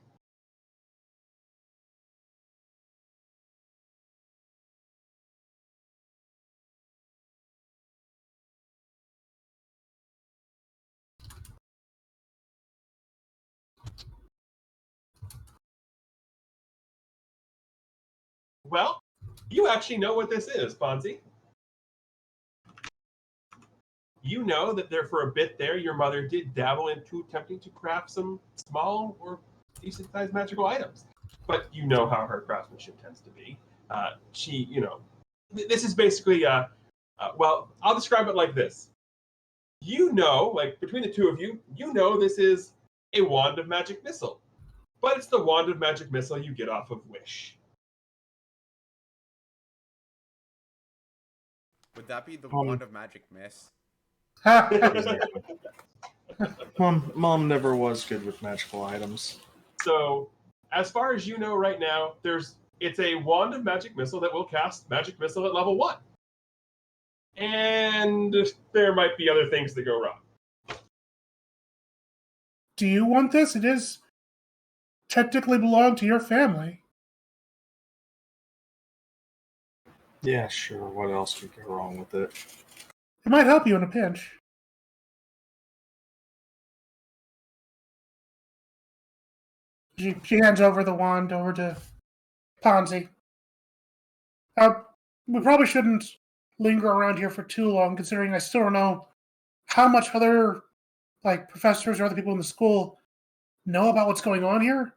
Well, you actually know what this is, Ponzi. You know that there for a bit there, your mother did dabble into attempting to craft some small or decent-sized magical items. But you know how her craftsmanship tends to be. This is basically, well, I'll describe it like this. You know, like between the two of you, you know this is a wand of magic missile. But it's the wand of magic missile you get off of Wish. Would that be the wand of magic miss? Mom never was good with magical items. So, as far as you know right now, it's a wand of magic missile that will cast magic missile at level 1. And there might be other things that go wrong. Do you want this? It is technically belong to your family. Yeah, sure. What else could go wrong with it? It might help you in a pinch. She hands over the wand over to Ponzi. We probably shouldn't linger around here for too long, considering I still don't know how much other professors or other people in the school know about what's going on here.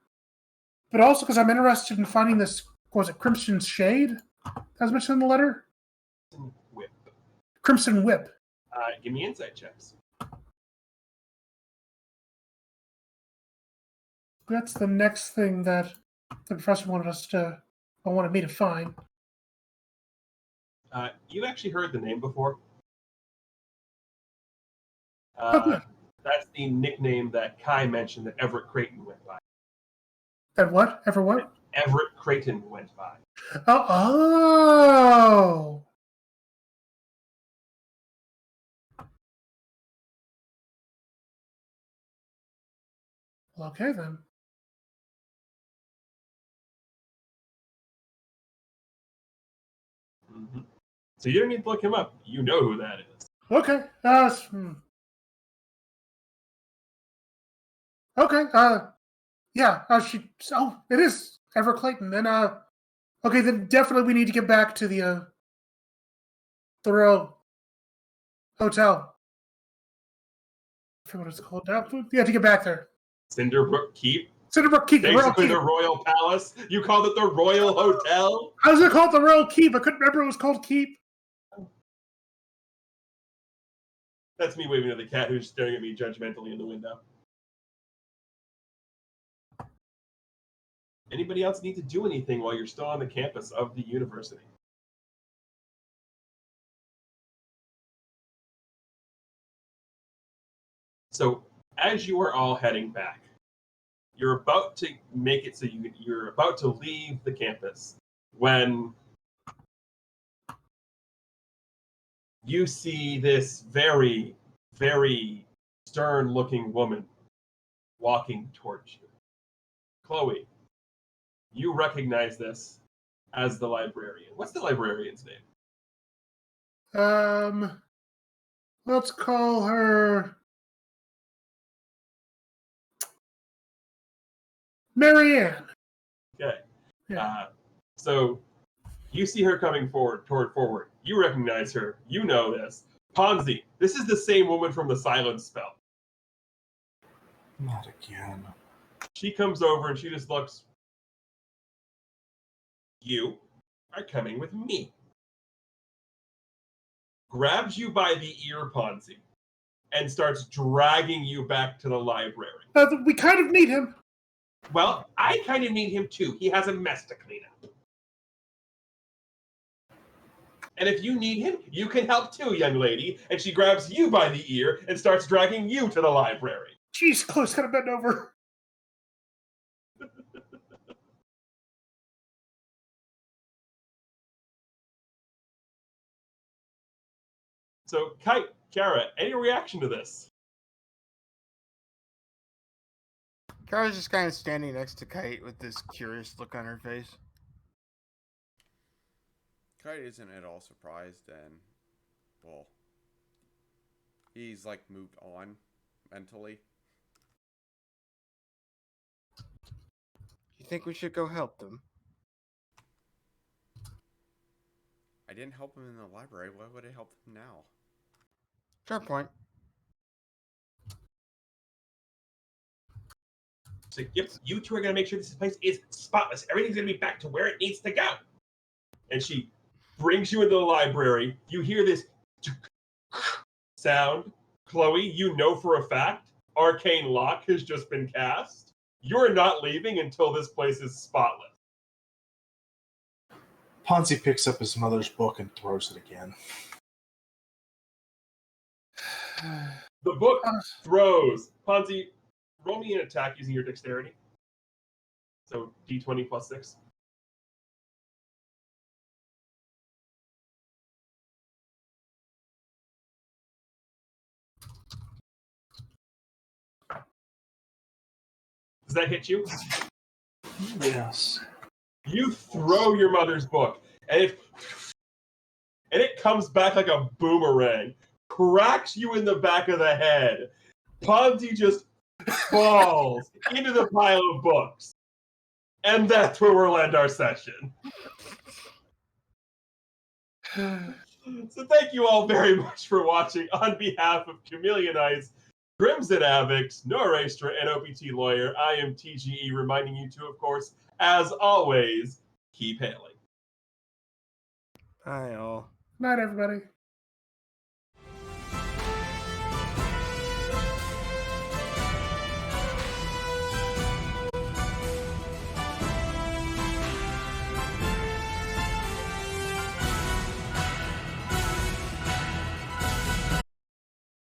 But also because I'm interested in finding this, what was it, Crimson Shade? That was mentioned in the letter? Whip. Crimson Whip. Give me insight checks. That's the next thing that the professor wanted me to find. You actually heard the name before. Good. That's the nickname that Kai mentioned that Everett Creighton went by. And what? Ever what? Everett Creighton went by. Oh! Well, okay then. Mm-hmm. So you don't need to look him up. You know who that is. Okay. Okay. Yeah. It is Ever Clayton. Then okay. Then definitely we need to get back to the Royal Hotel. I forget what it's called now. Yeah, to get back there. Cinderbrook Keep. Cinderbrook Keep. Basically the Royal Palace. You called it the Royal Hotel. I was gonna call it the Royal Keep. I couldn't remember it was called Keep. That's me waving at the cat who's staring at me judgmentally in the window. Anybody else need to do anything while you're still on the campus of the university? So, as you are all heading back, you're about to make it so you're about to leave the campus when you see this very, very stern-looking woman walking towards you. Chloe, you recognize this as the librarian. What's the librarian's name? Let's call her Marianne. Okay. Yeah. So You see her coming forward. You recognize her. You know this. Ponzi, this is the same woman from the silence spell. Not again. She comes over and she just looks. You are coming with me. Grabs you by the ear, Ponzi, and starts dragging you back to the library. We kind of need him. Well, I kind of need him too. He has a mess to clean up. And if you need him, you can help too, young lady. And she grabs you by the ear and starts dragging you to the library. Jeez, Chloe's gonna bend over. So, Kite, Kara, any reaction to this? Kara's just kind of standing next to Kite with this curious look on her face. Kite isn't at all surprised, and, well, he's, like, moved on mentally. You think we should go help them? I didn't help him in the library. Why would I help him now? Fair point. So, yep, you two are going to make sure this place is spotless. Everything's going to be back to where it needs to go. And she brings you into the library. You hear this sound. Chloe, you know for a fact Arcane Lock has just been cast. You're not leaving until this place is spotless. Ponzi picks up his mother's book and throws it again. The book throws. Ponzi, roll me an attack using your dexterity. So d20 plus 6. Does that hit you? Yes. You throw your mother's book, and it comes back like a boomerang, cracks you in the back of the head. Ponzi just falls into the pile of books. And that's where we'll end our session. So thank you all very much for watching. On behalf of Chameleon Eyes, Crimson Avix, Norastra, and OPT Lawyer, I am TGE, reminding you to, of course, as always, keep hailing. Hi, all. Night, everybody.